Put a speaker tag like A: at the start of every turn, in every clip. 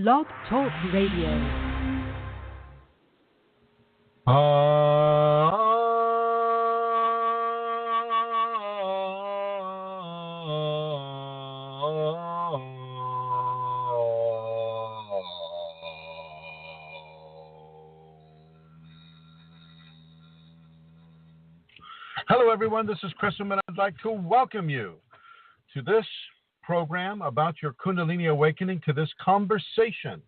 A: Blog Talk Radio.
B: Hello, everyone. This is Chrism, and I'd like to welcome you to this program about your Kundalini awakening, to this conversation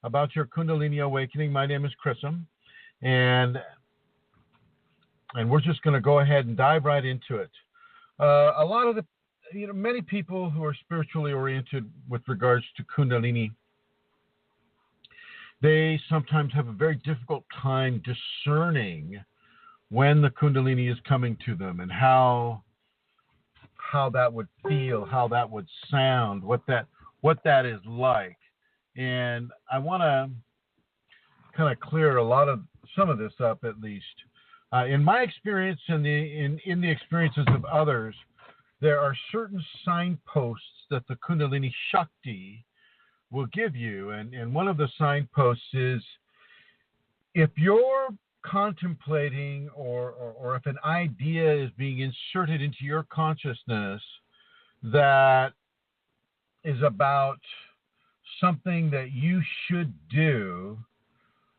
B: about your Kundalini awakening. My name is Chrism, and we're just going to go ahead and dive right into it. A lot of many people who are spiritually oriented with regards to Kundalini, they sometimes have a very difficult time discerning when the Kundalini is coming to them and how that would feel, how that would sound, what that is like. And I want to kind of clear some of this up, at least. In my experience and in the experiences of others, there are certain signposts that the Kundalini Shakti will give you. And one of the signposts is, if you're contemplating or if an idea is being inserted into your consciousness that is about something that you should do,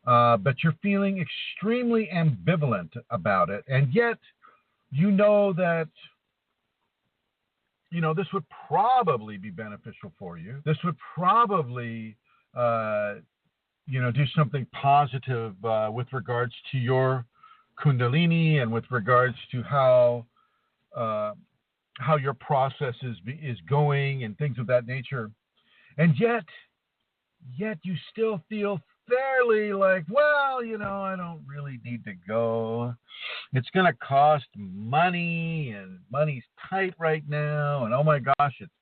B: but you're feeling extremely ambivalent about it, and yet you know that this would probably be beneficial for you. This would probably do something positive with regards to your Kundalini and with regards to how your process is going and things of that nature. And yet you still feel fairly like, well, I don't really need to go. It's going to cost money, and money's tight right now. And oh my gosh, it's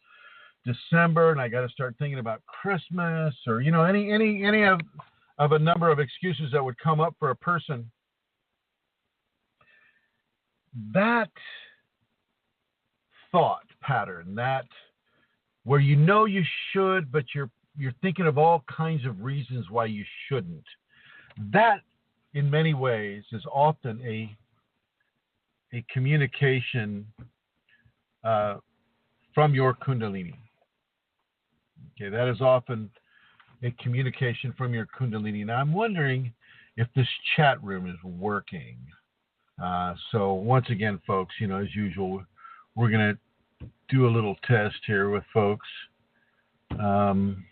B: December, and I got to start thinking about Christmas, or any of a number of excuses that would come up for a person. That thought pattern, that where you should, but you're thinking of all kinds of reasons why you shouldn't. That, in many ways, is often a communication from your Kundalini. Okay, that is often a communication from your Kundalini. Now, I'm wondering if this chat room is working. So once again, folks, as usual, we're going to do a little test here with folks. I'm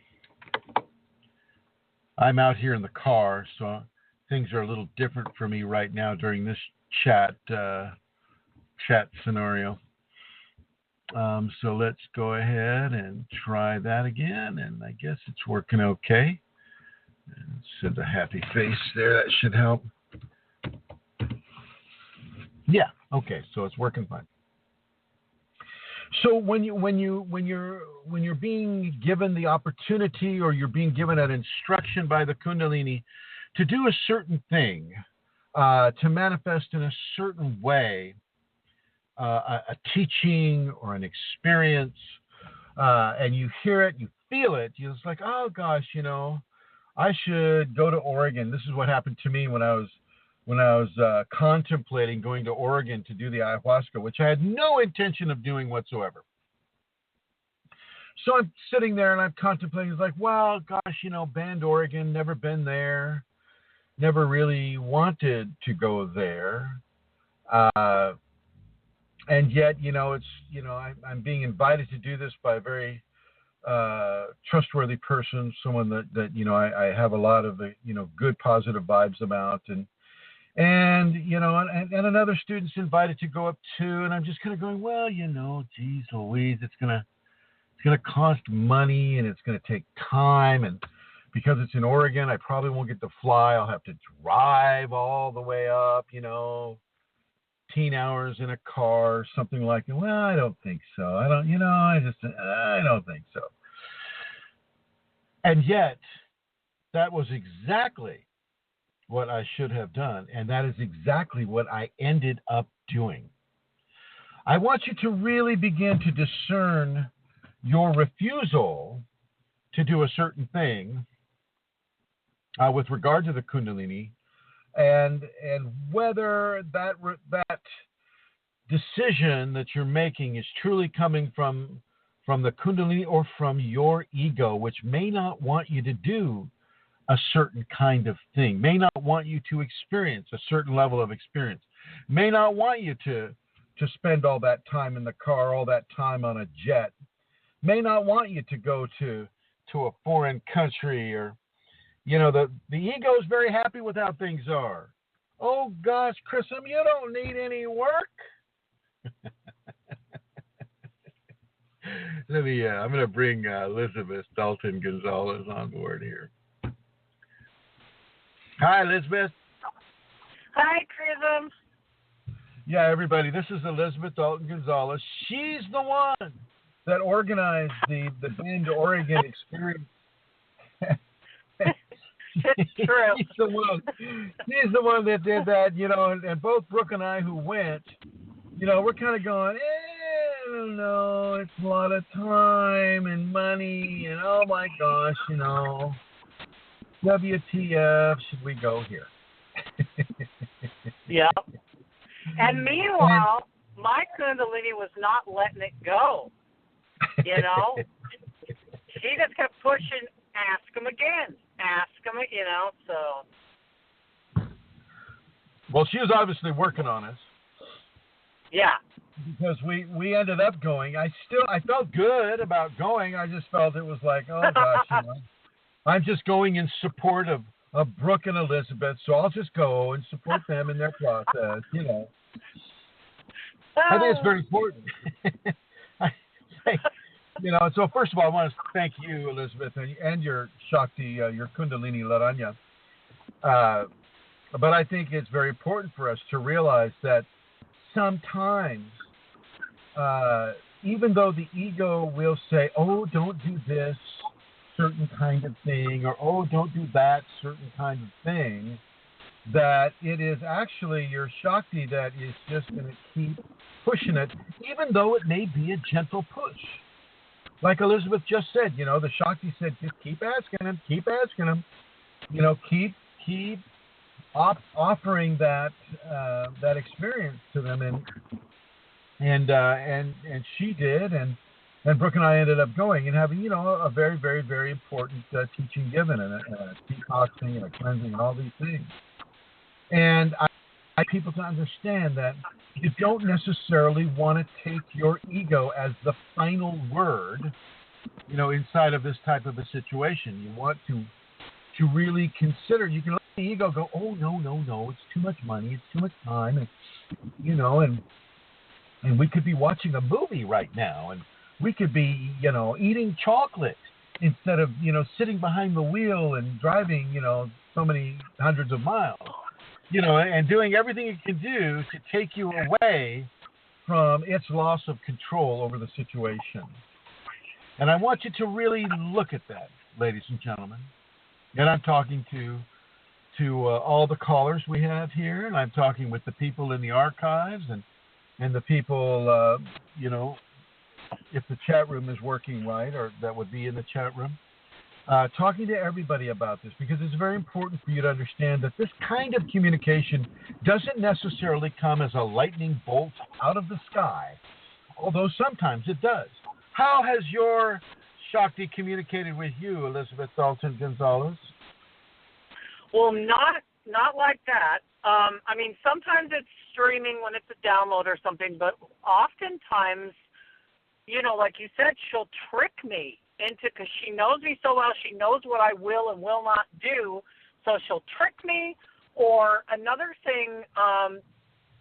B: out here in the car, so things are a little different for me right now during this chat scenario. So let's go ahead and try that again, and I guess it's working okay. And send a happy face there. That should help. Yeah, okay, so it's working fine. So when you're being given the opportunity, or you're being given an instruction by the Kundalini to do a certain thing, to manifest in a certain way, a teaching or an experience, and you hear it, you feel it, you're just like, oh gosh, I should go to Oregon. This is what happened to me when I was contemplating going to Oregon to do the ayahuasca, which I had no intention of doing whatsoever. So I'm sitting there and I'm contemplating. It's like, well, gosh, Bend, Oregon, never been there, never really wanted to go there. And yet, I'm being invited to do this by a very trustworthy person, someone that I have a lot of the good positive vibes about, and another student's invited to go up too, and I'm just kind of going, well, geez Louise, it's gonna cost money, and it's gonna take time, and because it's in Oregon, I probably won't get to fly. I'll have to drive all the way up, 18 hours in a car, something like that. Well, I don't think so. I don't think so. And yet, that was exactly what I should have done, and that is exactly what I ended up doing. I want you to really begin to discern your refusal to do a certain thing with regard to the Kundalini, and whether that decision that you're making is truly coming from the Kundalini or from your ego, which may not want you to do a certain kind of thing, may not want you to experience a certain level of experience, may not want you to spend all that time in the car, all that time on a jet, may not want you to go to a foreign country, or, you know, the ego is very happy with how things are. Oh gosh, Chrism, you don't need any work. I'm going to bring Elizabeth Dalton Gonzalez on board here. Hi, Elizabeth.
A: Hi, Chrism.
B: Yeah, everybody, this is Elizabeth Dalton Gonzalez. She's the one that organized the Bend, Oregon experience.
A: It's true.
B: She's the one that did that, you know, and both Brooke and I who went, you know, we're kind of going, I don't know, it's a lot of time and money, and oh my gosh, you know, WTF, should we go here?
A: Yep. And meanwhile, my Kundalini was not letting it go, you know. She just kept pushing, ask him again, you know, so.
B: Well, she was obviously working on us.
A: Yeah.
B: Because we ended up going. I felt good about going. I just felt it was like, oh gosh, you know, I'm just going in support of Brooke and Elizabeth, so I'll just go and support them in their process, you know. I think it's very important. You know, so first of all, I want to thank you, Elizabeth, and your Shakti, your Kundalini Laranya. But I think it's very important for us to realize that sometimes, even though the ego will say, oh, don't do this certain kind of thing, or oh, don't do that certain kind of thing, that it is actually your Shakti that is just going to keep pushing it, even though it may be a gentle push. Like Elizabeth just said, you know, the Shakti said, just keep asking him, you know, keep offering that experience to them, and she did, and Brooke and I ended up going and having, you know, a very, very, very important teaching given, and a detoxing and a cleansing and all these things. And I want people to understand that you don't necessarily want to take your ego as the final word, you know, inside of this type of a situation. You want to really consider. You can let the ego go, oh, no, it's too much money, it's too much time, and, you know, and we could be watching a movie right now, and we could be, you know, eating chocolate instead of, you know, sitting behind the wheel and driving, you know, so many hundreds of miles, you know, and doing everything it can do to take you away from its loss of control over the situation. And I want you to really look at that, ladies and gentlemen. And I'm talking to all the callers we have here, and I'm talking with the people in the archives and the people, you know, if the chat room is working right, or that would be in the chat room, talking to everybody about this, because it's very important for you to understand that this kind of communication doesn't necessarily come as a lightning bolt out of the sky, although sometimes it does. How has your Shakti communicated with you, Elizabeth Dalton Gonzalez?
A: Well, not like that. I mean, sometimes it's streaming when it's a download or something, but oftentimes, you know, like you said, she'll trick me into, because she knows me so well, she knows what I will and will not do, so she'll trick me. Or another thing,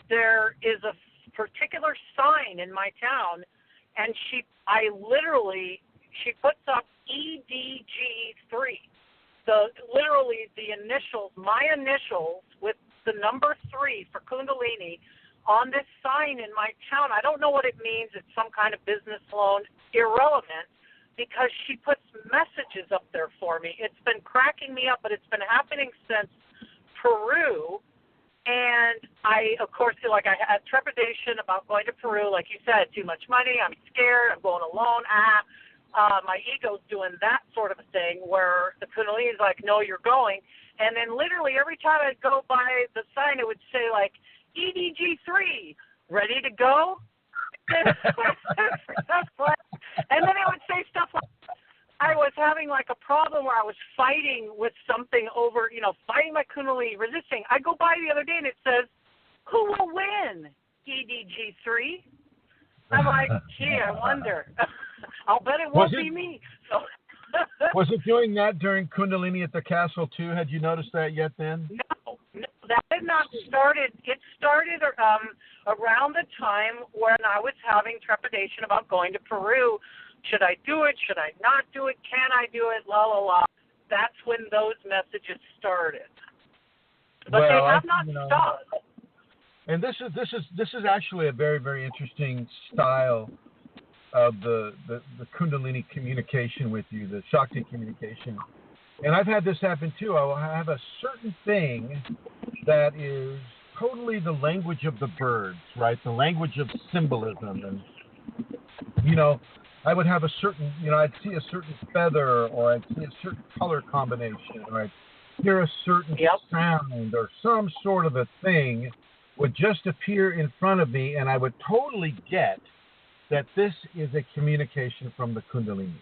A: there is a particular sign in my town, and she puts up EDG3. Literally the initials, my initials with the number 3 for Kundalini on this sign in my town. I don't know what it means. It's some kind of business loan. Irrelevant, because she puts messages up there for me. It's been cracking me up, but it's been happening since Peru. And I, of course, feel like I had trepidation about going to Peru. Like you said, too much money. I'm scared. I'm going alone. my ego's doing that sort of a thing where the Kundalini is like, no, you're going. And then literally every time I'd go by the sign, it would say, like, EDG3, ready to go? And then it would say stuff like, I was having like a problem where I was fighting with something over, fighting my Kundalini, resisting. I go by the other day and it says, who will win? EDG3? I'm like, gee, I wonder. I'll bet it won't be me. So
B: was it doing that during Kundalini at the castle too? Had you noticed that yet then?
A: No, that had not started. It started around the time when I was having trepidation about going to Peru. Should I do it? Should I not do it? Can I do it? La la la. That's when those messages started. But they have not stopped.
B: And this is actually a very, very interesting style of the Kundalini communication with you, the Shakti communication. And I've had this happen too. I will have a certain thing that is totally the language of the birds, right? The language of symbolism. And, I would have a certain, I'd see a certain feather, or I'd see a certain color combination, or I'd hear a certain sound, or some sort of a thing would just appear in front of me, and I would totally get that this is a communication from the Kundalini.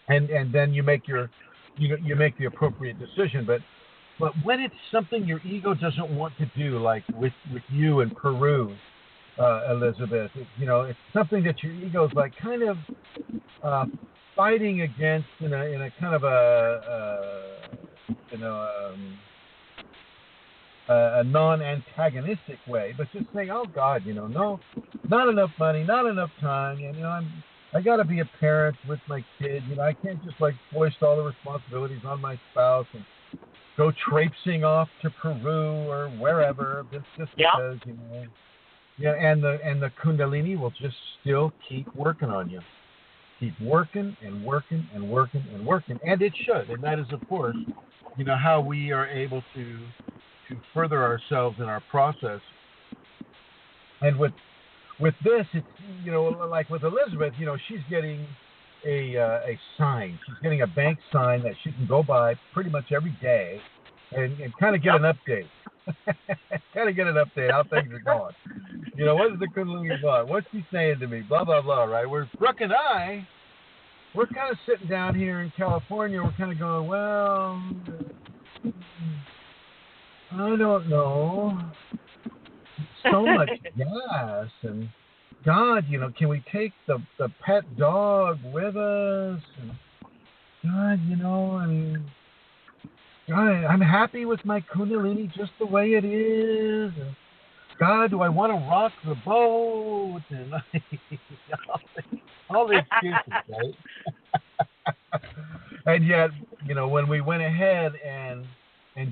B: And then you make you make the appropriate decision. But when it's something your ego doesn't want to do, like with you in Peru, Elizabeth, it's something that your ego's like kind of fighting against in a kind of a non-antagonistic way, but just saying, oh God, no, not enough money, not enough time, and I got to be a parent with my kid. I can't just like foist all the responsibilities on my spouse and go traipsing off to Peru or wherever just because and the Kundalini will just still keep working on you, keep working and working and working and working, and it should, and that is of course, how we are able to further ourselves in our process. And with this, it's like with Elizabeth, she's getting a sign. She's getting a bank sign that she can go by pretty much every day and kind of get an update. Kind of get an update how things are going. What is the Kundalini want? What's he saying to me? Blah blah blah. Right? Whereas Brooke and I, we're kind of sitting down here in California. We're kind of going, well, I don't know. So much gas, and God, can we take the pet dog with us? And God, God, I'm happy with my Kundalini just the way it is. And God, do I want to rock the boat? And all the excuses, right? And yet, when we went ahead and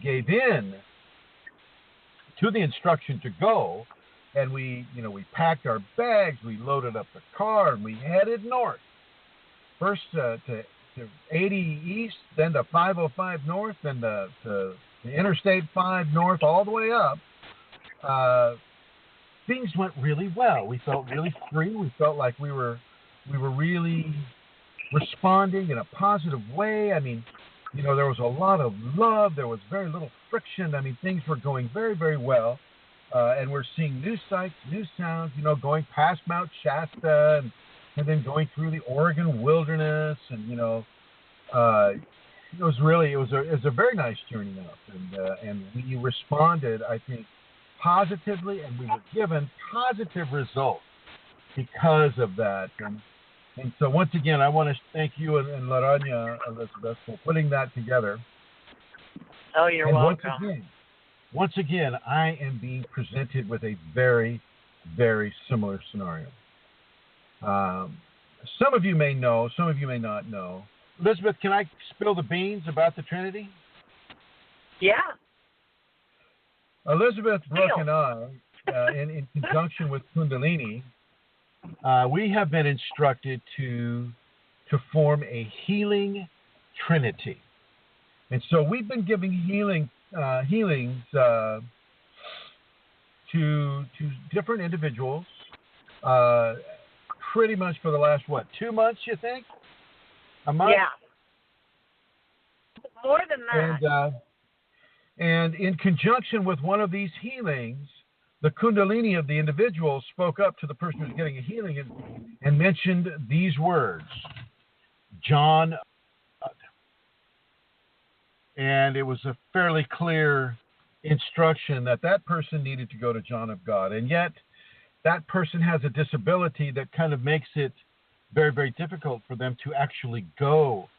B: gave in to the instruction to go, and we packed our bags, we loaded up the car, and we headed north. First to 80 east, then to 505 north, then to Interstate 5 north, all the way up. Things went really well. We felt really free. We felt like we were really responding in a positive way. I mean, there was a lot of love. There was very little friction. I mean, things were going very, very well. And we're seeing new sights, new sounds, going past Mount Shasta and then going through the Oregon wilderness. And, it was a very nice journey out. And we responded, I think, positively, and we were given positive results because of that. And so once again, I want to thank you and Laranya, Elizabeth, for putting that together.
A: Oh, you're welcome.
B: Once again, I am being presented with a very, very similar scenario. Some of you may know, some of you may not know. Elizabeth, can I spill the beans about the Trinity?
A: Yeah.
B: Elizabeth, Brooke, and I, in conjunction with Kundalini, we have been instructed to form a healing trinity. And so we've been giving healings to different individuals, pretty much for the last, 2 months, you think? A month?
A: Yeah. More than that.
B: And in conjunction with one of these healings, the Kundalini of the individual spoke up to the person who's getting a healing and mentioned these words, John. And it was a fairly clear instruction that person needed to go to John of God. And yet that person has a disability that kind of makes it very, very difficult for them to actually go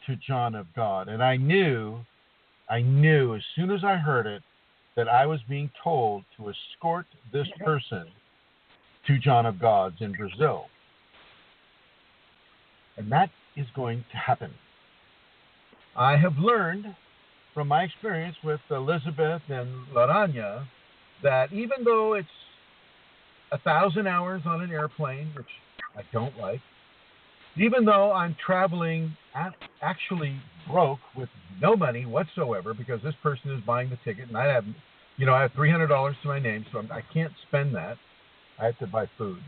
B: to John of God. And I knew as soon as I heard it that I was being told to escort this person to John of God's in Brazil. And that is going to happen. I have learned from my experience with Elizabeth and Laranja that even though it's 1,000 hours on an airplane, which I don't like, even though I'm traveling actually broke with no money whatsoever because this person is buying the ticket and I have $300 to my name, so I can't spend that. I have to buy food.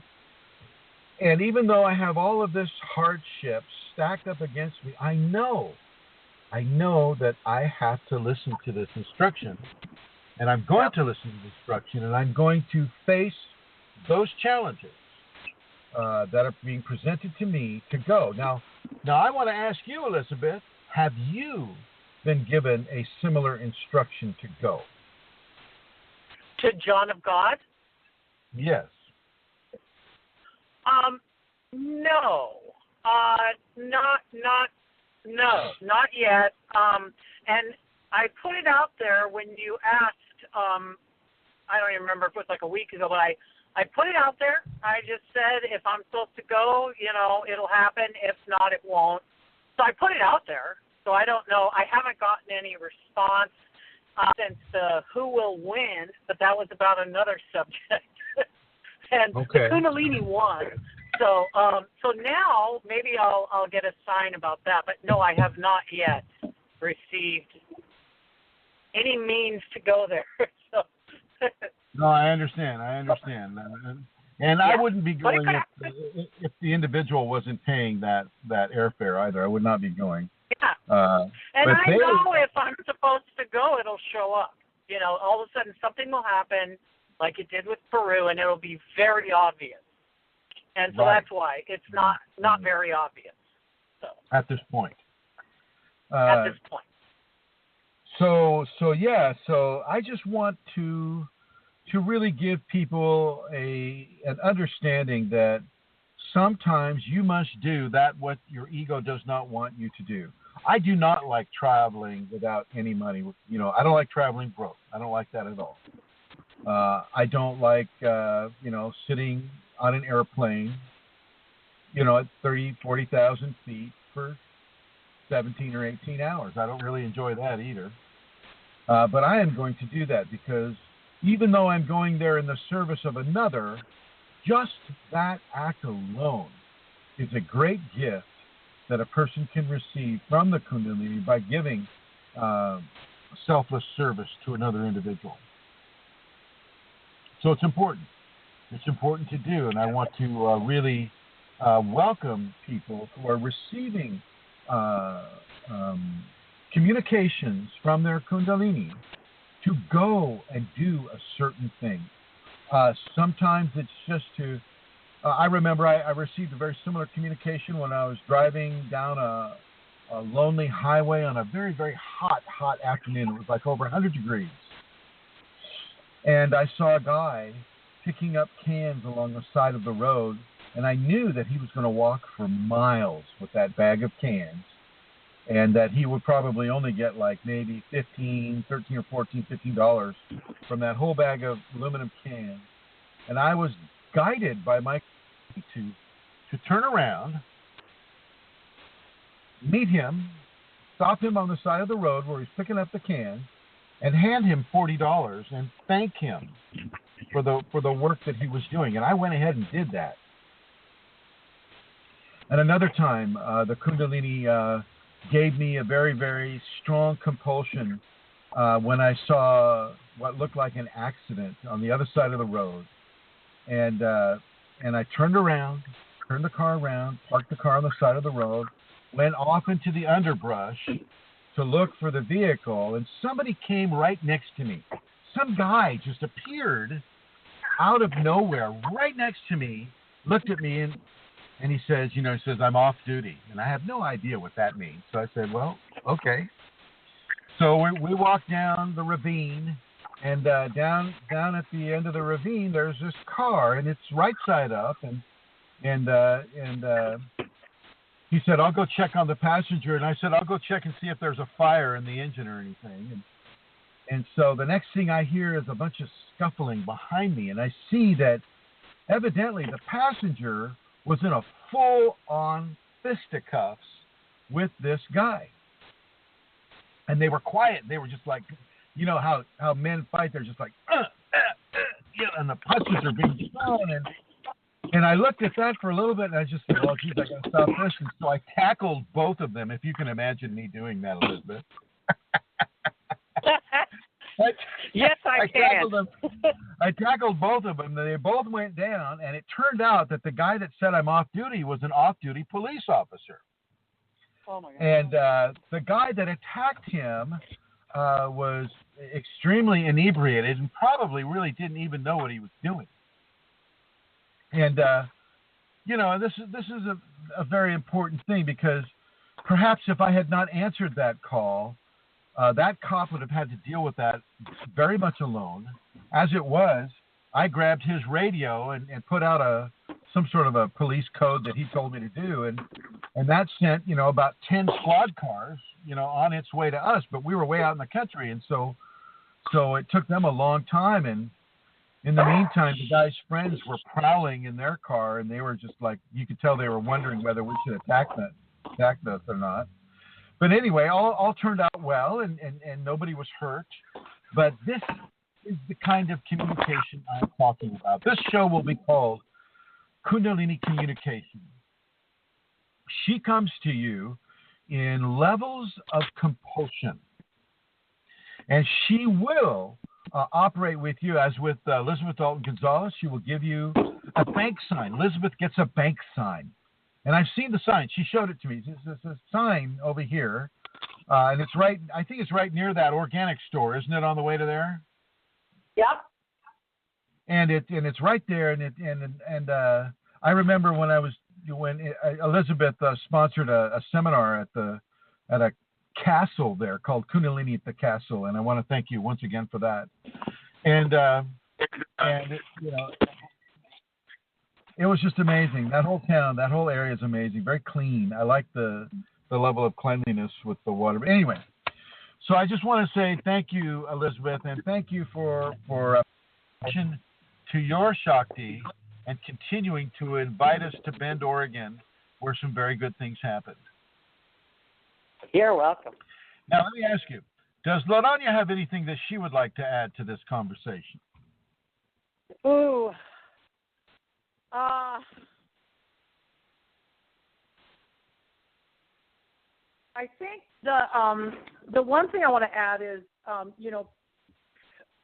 B: And even though I have all of this hardship stacked up against me, I know that I have to listen to this instruction, and I'm going to listen to the instruction, and I'm going to face those challenges that are being presented to me to go. Now I want to ask you, Elizabeth, have you been given a similar instruction to go?
A: To John of God?
B: Yes.
A: No. Not yet. And I put it out there when you asked, I don't even remember if it was like a week ago, but I put it out there. I just said if I'm supposed to go, it'll happen. If not, it won't. So I put it out there. So I don't know. I haven't gotten any response since the who will win, but that was about another subject. And
B: okay.
A: The Kunalini won. So now maybe I'll get a sign about that. But no, I have not yet received any means to go there. So.
B: No, I understand. And I wouldn't be going if the individual wasn't paying that airfare either. I would not be going.
A: Yeah. And I know if I'm supposed to go, it'll show up. All of a sudden something will happen like it did with Peru, and it'll be very obvious. And so that's why it's not very obvious. So
B: at this point.
A: At this point.
B: So I just want to really give people an understanding that sometimes you must do that what your ego does not want you to do. I do not like traveling without any money. I don't like traveling broke. I don't like that at all. I don't like, sitting on an airplane, at 30,000, 40,000 feet for 17 or 18 hours. I don't really enjoy that either. But I am going to do that because even though I'm going there in the service of another, just that act alone is a great gift that a person can receive from the Kundalini by giving selfless service to another individual. So it's important. It's important to do, and I want to really welcome people who are receiving communications from their Kundalini to go and do a certain thing. Sometimes it's just to... I remember I received a very similar communication when I was driving down a lonely highway on a very, very hot afternoon. It was like over 100 degrees. And I saw a guy picking up cans along the side of the road, and I knew that he was going to walk for miles with that bag of cans, and that he would probably only get like maybe $13 or $15 from that whole bag of aluminum cans. And I was guided by my to turn around, meet him, stop him on the side of the road where he's picking up the cans, and hand him $40 and thank him for the work that he was doing. And I went ahead and did that. And another time, the Kundalini gave me a very, very strong compulsion when I saw what looked like an accident on the other side of the road. And I turned around, turned the car around, parked the car on the side of the road, went off into the underbrush to look for the vehicle, and somebody came right next to me. Some guy just appeared out of nowhere right next to me, looked at me, and he says, I'm off duty. And I have no idea what that means. So I said, well, okay. So we walked down the ravine, and down at the end of the ravine, there's this car, and it's right side up, and he said, I'll go check on the passenger, and I said, I'll go check and see if there's a fire in the engine or anything. And so the next thing I hear is a bunch of scuffling behind me, and I see that evidently the passenger was in a full-on fisticuffs with this guy. And they were quiet. They were just like, how men fight. They're just like, and the punches are being thrown. And I looked at that for a little bit, and I just said, oh, geez, I got to stop this. And so I tackled both of them, if you can imagine me doing that, Elizabeth.
A: Yes, I can.
B: I tackled both of them. They both went down, and it turned out that the guy that said I'm off duty was an off-duty police officer.
A: Oh, my God.
B: And the guy that attacked him was extremely inebriated and probably really didn't even know what he was doing. And, this is a very important thing, because perhaps if I had not answered that call, that cop would have had to deal with that very much alone. As it was, I grabbed his radio and put out some sort of a police code that he told me to do, and that sent about 10 squad cars on its way to us. But we were way out in the country, and so it took them a long time. And in the meantime, the guy's friends were prowling in their car, and they were just like, you could tell they were wondering whether we should attack us or not. But anyway, all turned out well, and nobody was hurt. But this is the kind of communication I'm talking about. This show will be called Kundalini Communications. She comes to you in levels of compulsion, and she will operate with you as with Elizabeth Dalton Gonzalez. She will give you a bank sign. Elizabeth gets a bank sign. And I've seen the sign. She showed it to me. It's a sign over here, and it's right. I think it's right near that organic store, isn't it? On the way to there.
A: Yep.
B: And it's right there. And I remember when Elizabeth sponsored a seminar at a castle there called Kunalini at the castle, and I want to thank you once again for that. And it was just amazing. That whole town, that whole area is amazing. Very clean. I like the level of cleanliness with the water. But anyway, so I just want to say thank you, Elizabeth, and thank you for attention to your Shakti and continuing to invite us to Bend, Oregon, where some very good things happened.
A: You're welcome.
B: Now, let me ask you, does Ladanya have anything that she would like to add to this conversation?
A: Ooh. I think the one thing I want to add is,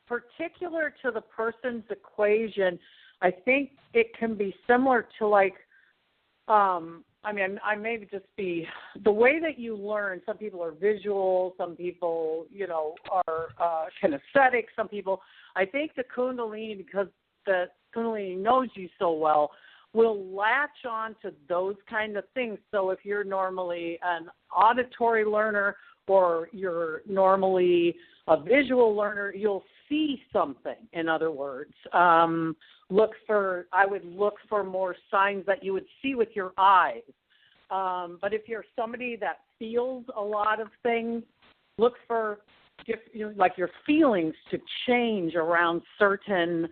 A: particular to the person's equation, I think it can be similar to I may just be the way that you learn. Some people are visual, some people, are kinesthetic, some people. I think the Kundalini, because the Kunalini knows you so well, will latch on to those kind of things. So if you're normally an auditory learner or you're normally a visual learner, you'll see something. In other words, I would look for more signs that you would see with your eyes. But if you're somebody that feels a lot of things, look for your feelings to change around certain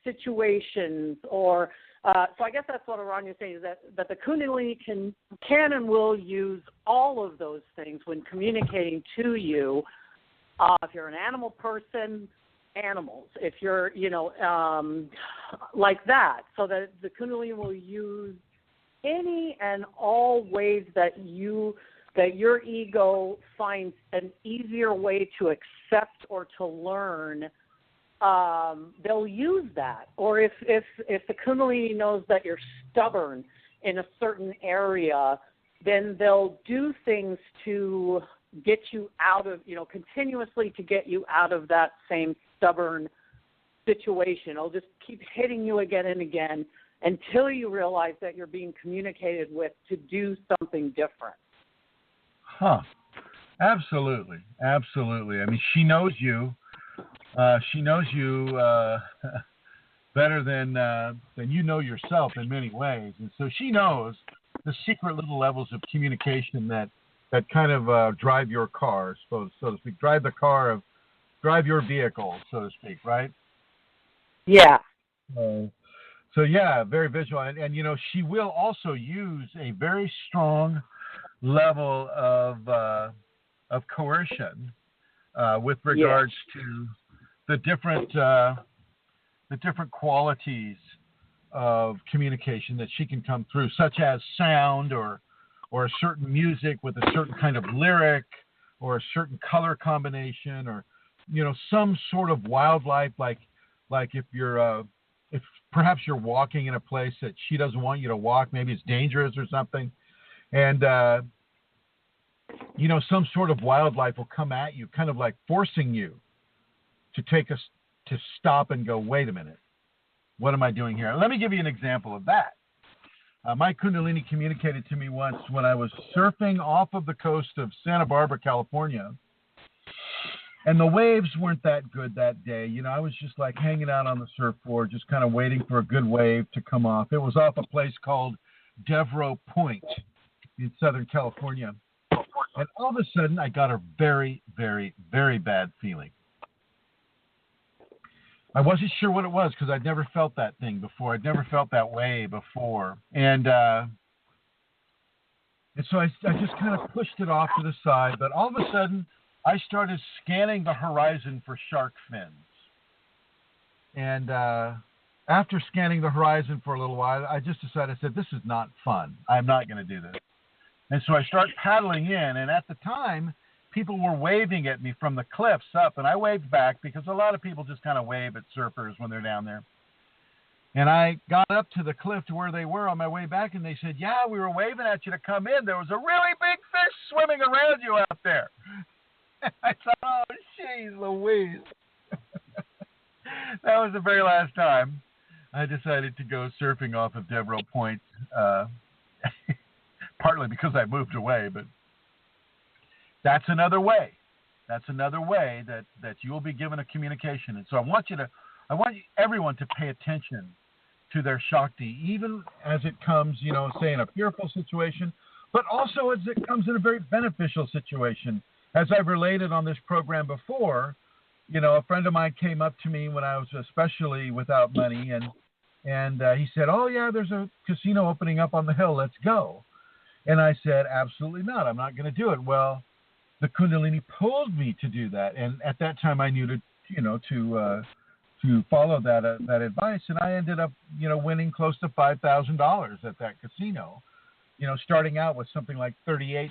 A: situations, or so I guess that's what Aranya is saying, is that the Kundalini can and will use all of those things when communicating to you. If you're an animal person, animals. If you're, like that, so that the Kundalini will use any and all ways that your ego finds an easier way to accept or to learn they'll use that. Or if the Kundalini knows that you're stubborn in a certain area, then they'll do things to get you out of, continuously to get you out of that same stubborn situation. It'll just keep hitting you again and again until you realize that you're being communicated with to do something different.
B: Huh. Absolutely. Absolutely. I mean, she knows you. She knows you better than you know yourself in many ways. And so she knows the secret little levels of communication that kind of drive your car, so to speak, drive your vehicle, so to speak, right?
A: Yeah.
B: So yeah, very visual. And she will also use a very strong level of coercion with regards to the different qualities of communication that she can come through, such as sound or a certain music with a certain kind of lyric or a certain color combination, or some sort of wildlife, like if perhaps you're walking in a place that she doesn't want you to walk, maybe it's dangerous or something, and some sort of wildlife will come at you, kind of like forcing you to stop and go, wait a minute, what am I doing here? Let me give you an example of that. My Kundalini communicated to me once when I was surfing off of the coast of Santa Barbara, California, and the waves weren't that good that day. I was just like hanging out on the surfboard, just kind of waiting for a good wave to come off. It was off a place called Devereaux Point in Southern California. And all of a sudden, I got a very, very, very bad feeling. I wasn't sure what it was because I'd never felt that thing before. I'd never felt that way before. And so I just kind of pushed it off to the side. But all of a sudden, I started scanning the horizon for shark fins. And after scanning the horizon for a little while, I just decided, I said, this is not fun. I'm not going to do this. And so I started paddling in. And at the time, people were waving at me from the cliffs up, and I waved back because a lot of people just kind of wave at surfers when they're down there. And I got up to the cliff to where they were on my way back, and they said, yeah, we were waving at you to come in. There was a really big fish swimming around you out there. I thought, oh, jeez Louise. That was the very last time I decided to go surfing off of Devereaux Point, partly because I moved away, but that's another way. That's another way that you will be given a communication. And so I want everyone to pay attention to their Shakti, even as it comes, say in a fearful situation, but also as it comes in a very beneficial situation. As I've related on this program before, a friend of mine came up to me when I was especially without money, and he said, oh yeah, there's a casino opening up on the hill, let's go. And I said, absolutely not, I'm not going to do it. Well, the Kundalini pulled me to do that, and at that time I knew to follow that advice, and I ended up winning close to $5,000 at that casino, starting out with something like $38.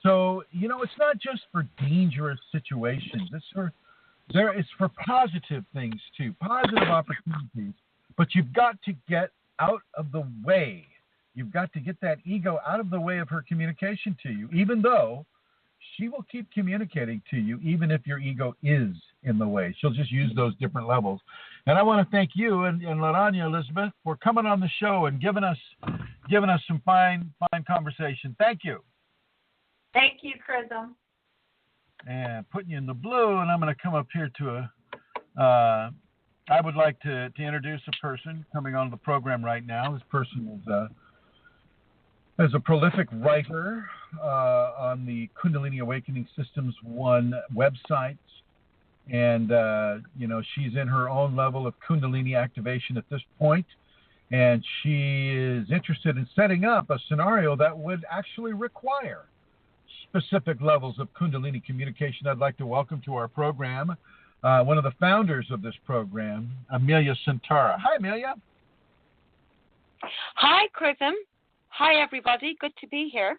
B: So it's not just for dangerous situations; it's for positive things too, positive opportunities. But you've got to get out of the way. You've got to get that ego out of the way of her communication to you, even though she will keep communicating to you, even if your ego is in the way. She'll just use those different levels. And I want to thank you and Ladanya, Elizabeth, for coming on the show and giving us some fine conversation. Thank you.
C: Thank you, Chrism.
B: And putting you in the blue, and I'm going to come up here to I would like to introduce a person coming on the program right now. This person is a prolific writer on the Kundalini Awakening Systems 1 website. And, she's in her own level of Kundalini activation at this point. And she is interested in setting up a scenario that would actually require specific levels of Kundalini communication. I'd like to welcome to our program one of the founders of this program, Amelia Santara. Hi, Amelia.
D: Hi, Chrism. Hi, everybody. Good to be here.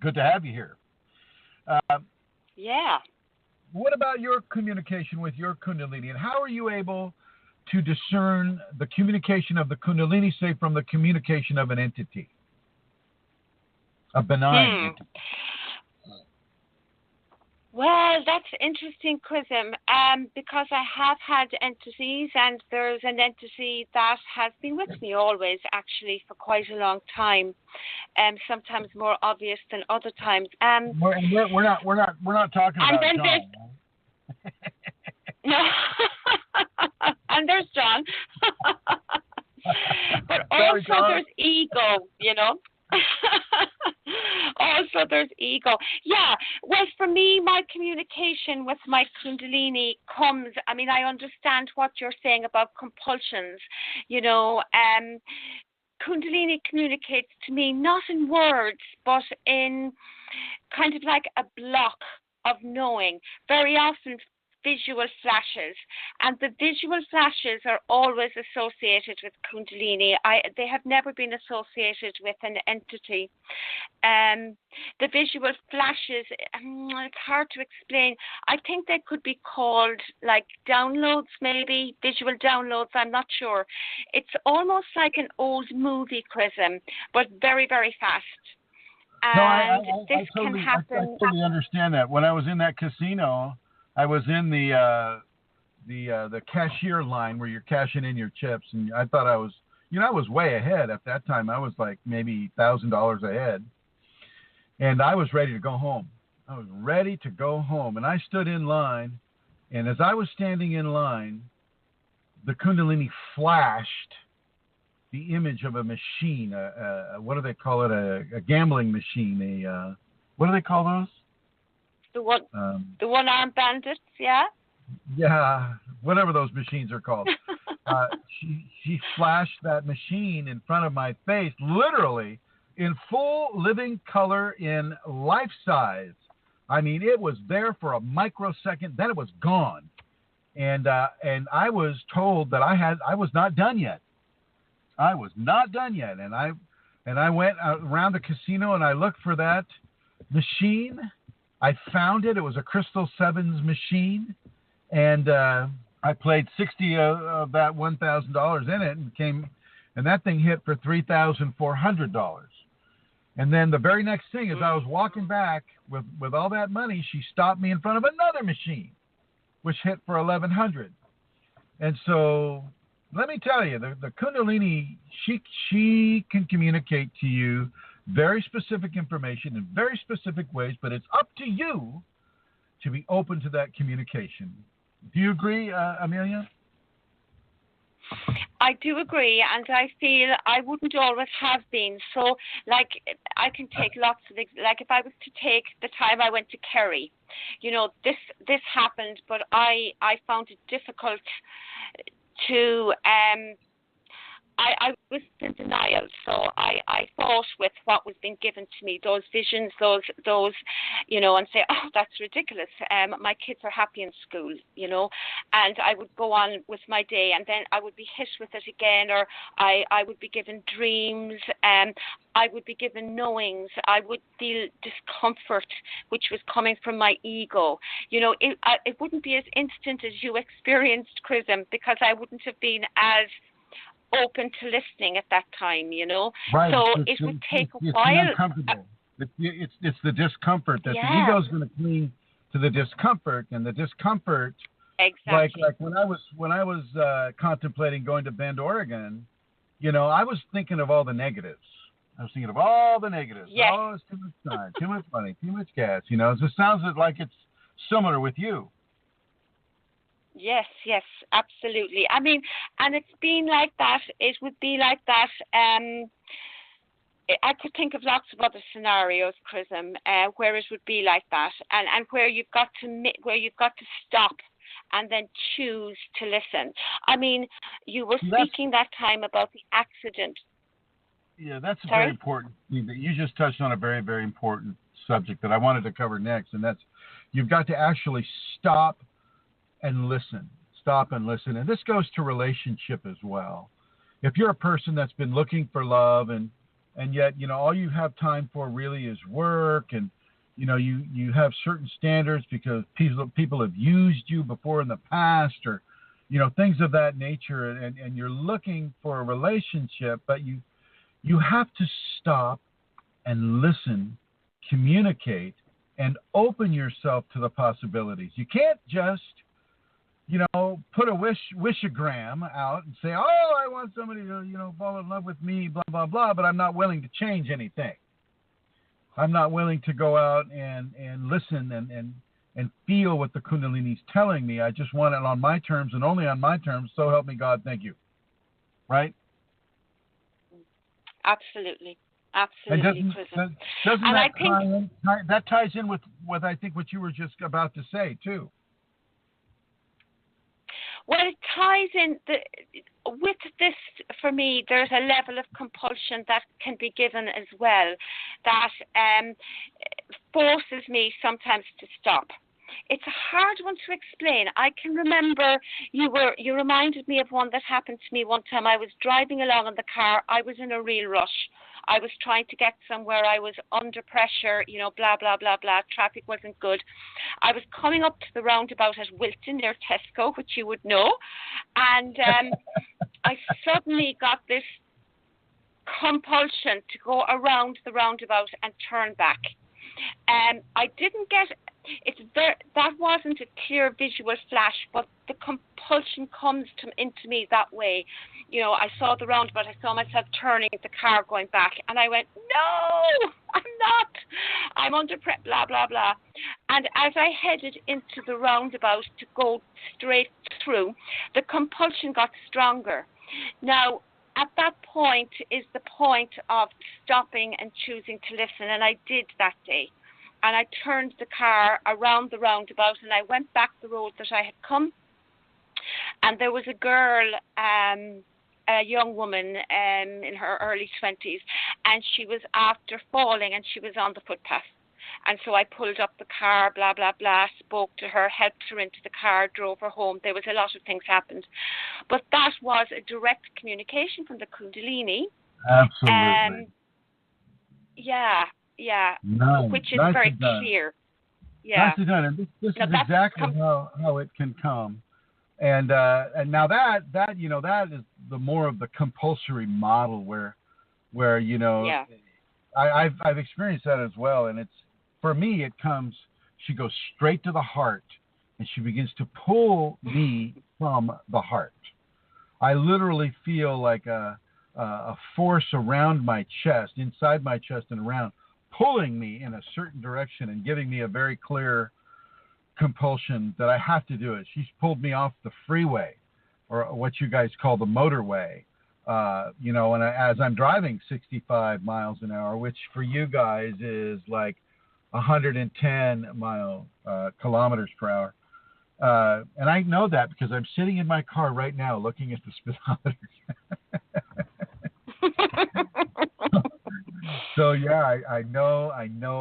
B: Good to have you here.
D: Yeah.
B: what about your communication with your Kundalini, and how are you able to discern the communication of the Kundalini, say, from the communication of an entity, a benign entity?
D: Well, that's interesting, Chrism, because I have had entities, and there's an entity that has been with me always, actually, for quite a long time, sometimes more obvious than other times.
B: We're not talking about John.
D: No, and there's John, but
B: Sorry,
D: also
B: John.
D: there's ego, you know. Also, there's ego. Yeah. Well, for me, my communication with my Kundalini comes. I mean, I understand what you're saying about compulsions. You know, Kundalini communicates to me not in words, but in kind of like a block of knowing. Very often visual flashes, and the visual flashes are always associated with Kundalini. They have never been associated with an entity. The visual flashes, it's hard to explain. I think they could be called like downloads, maybe visual downloads. I'm not sure. It's almost like an old movie, Chrism, but very, very fast. And
B: I totally understand that. When I was in that casino, I was in the cashier line where you're cashing in your chips, and I thought I was way ahead at that time. I was like maybe $1,000 ahead, and I was ready to go home. And I stood in line, and as I was standing in line, the Kundalini flashed the image of a machine. What do they call it? A gambling machine. What do they call those?
D: The one-armed bandits, yeah?
B: Yeah, whatever those machines are called. She flashed that machine in front of my face, literally in full living color, in life size. I mean, it was there for a microsecond, then it was gone. And I was told that I was not done yet. And I went around the casino and I looked for that machine. I found it. It was a Crystal Sevens machine, and I played 60 of that $1,000 in it, and that thing hit for $3,400. And then the very next thing, as I was walking back with all that money, she stopped me in front of another machine, which hit for $1,100. And so, let me tell you, the Kundalini, she can communicate to you very specific information in very specific ways, but it's up to you to be open to that communication. Do you agree, Amelia?
D: I do agree, and I feel I wouldn't always have been. So, like, I can take lots of, like, if I was to take the time I went to Kerry, you know, this happened, but I found it difficult to I was in denial, so I fought with what was being given to me, those visions, those, you know, and say, oh, that's ridiculous. My kids are happy in school, you know, and I would go on with my day, and then I would be hit with it again, or I would be given dreams, I would be given knowings, I would feel discomfort, which was coming from my ego. You know, it wouldn't be as instant as you experienced, Chrism, because I wouldn't have been as open to listening at that time, you know.
B: Right.
D: So it would take a while.
B: Uncomfortable. It's the discomfort that the ego is going to cling to the discomfort, and the discomfort.
D: Exactly.
B: Like when I was contemplating going to Bend, Oregon, you know, I was thinking of all the negatives. Yes. Oh, it's too much time, too much money, too much gas. You know, it just sounds like it's similar with you.
D: Yes, absolutely. I mean, and it's been like that. It would be like that. I could think of lots of other scenarios, Chrism, where it would be like that, and where you've got to stop and then choose to listen. I mean, you were speaking that time about the accident.
B: Yeah, that's very important. You just touched on a very, very important subject that I wanted to cover next, and that's you've got to actually stop and listen. And this goes to relationship as well. If you're a person that's been looking for love and yet, you know, all you have time for really is work, and you have certain standards because people have used you before in the past, or things of that nature, and you're looking for a relationship, but you have to stop and listen, communicate, and open yourself to the possibilities. You can't just put a wishogram out and say, oh, I want somebody to fall in love with me, blah blah blah, but I'm not willing to change anything. I'm not willing to go out and listen and feel what the Kundalini's telling me. I just want it on my terms and only on my terms. So help me God. Thank you. Right?
D: Absolutely. Absolutely, Chrism.
B: That ties in with what I think what you were just about to say too.
D: Well, it ties in with this. For me, there's a level of compulsion that can be given as well, that forces me sometimes to stop. It's a hard one to explain. I can remember you reminded me of one that happened to me one time. I was driving along in the car. I was in a real rush. I was trying to get somewhere. I was under pressure, blah, blah, blah, blah. Traffic wasn't good. I was coming up to the roundabout at Wilton near Tesco, which you would know. And I suddenly got this compulsion to go around the roundabout and turn back. I didn't get that wasn't a clear visual flash, but the compulsion comes into me that way. I saw the roundabout, I saw myself turning the car going back, and I went, no, I'm not. I'm under blah, blah, blah. And as I headed into the roundabout to go straight through, the compulsion got stronger. Now, at that point is the point of stopping and choosing to listen, and I did that day. And I turned the car around the roundabout, and I went back the road that I had come. And there was a girl, a young woman in her early 20s, and she was after falling, and she was on the footpath. And so I pulled up the car, blah, blah, blah, spoke to her, helped her into the car, drove her home. There was a lot of things happened. But that was a direct communication from the Kundalini.
B: Absolutely.
D: Yeah,
B: nice.
D: Which is
B: Nicely
D: very
B: done.
D: clear. Yeah.
B: Nicely done. And this is exactly how it can come. And now that is the more of the compulsory model where
D: Yeah.
B: I've experienced that as well. And it's, for me, it comes, she goes straight to the heart, and she begins to pull me from the heart. I literally feel like a force around my chest, inside my chest and around, pulling me in a certain direction and giving me a very clear compulsion that I have to do it. She's pulled me off the freeway, or what you guys call the motorway, and as I'm driving 65 miles an hour, which for you guys is like 110 kilometers per hour. And I know that because I'm sitting in my car right now looking at the speedometer. So yeah, I know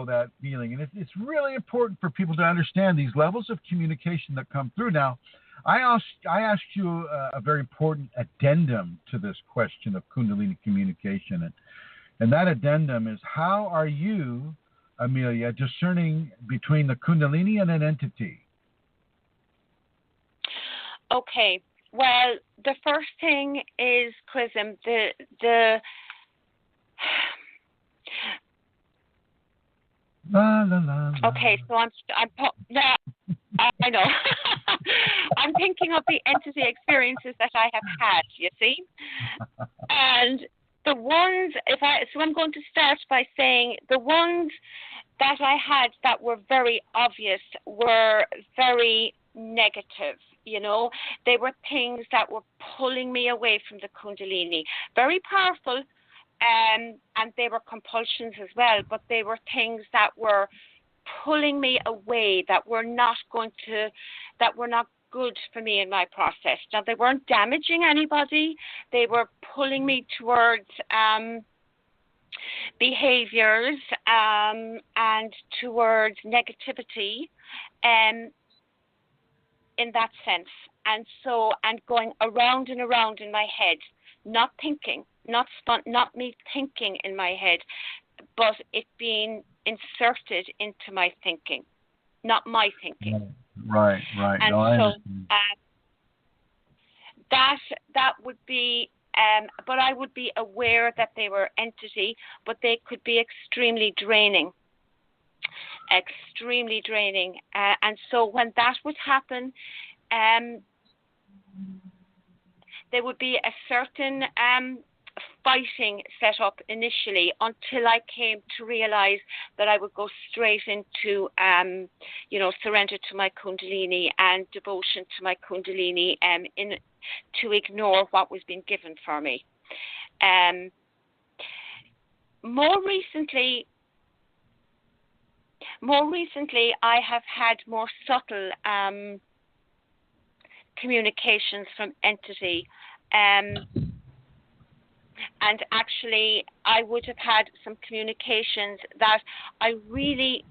B: that feeling, and it's really important for people to understand these levels of communication that come through. Now, I asked you a very important addendum to this question of Kundalini communication, and that addendum is: how are you, Amelia, discerning between the Kundalini and an entity?
D: Okay. Well, the first thing is, Chrism, the
B: La, la, la, la.
D: Okay, so I know. I'm thinking of the entity experiences that I have had, you see? And the ones, so I'm going to start by saying the ones that I had that were very obvious were very negative. They were things that were pulling me away from the Kundalini. Very powerful, and they were compulsions as well, but they were things that were pulling me away, that were not good for me in my process. Now, they weren't damaging anybody. They were pulling me towards behaviors and towards negativity in that sense. And going around and around in my head, not thinking, not me thinking in my head, but it being inserted into my thinking, not my thinking.
B: Right.
D: And
B: No, I
D: so
B: understand.
D: that would be, but I would be aware that they were entity, but they could be extremely draining. And so when that would happen, there would be a certain fighting set up initially until I came to realize that I would go straight into, surrender to my Kundalini and devotion to my Kundalini to ignore what was being given for me. More recently, I have had more subtle communications from entity. And actually, I would have had some communications that I really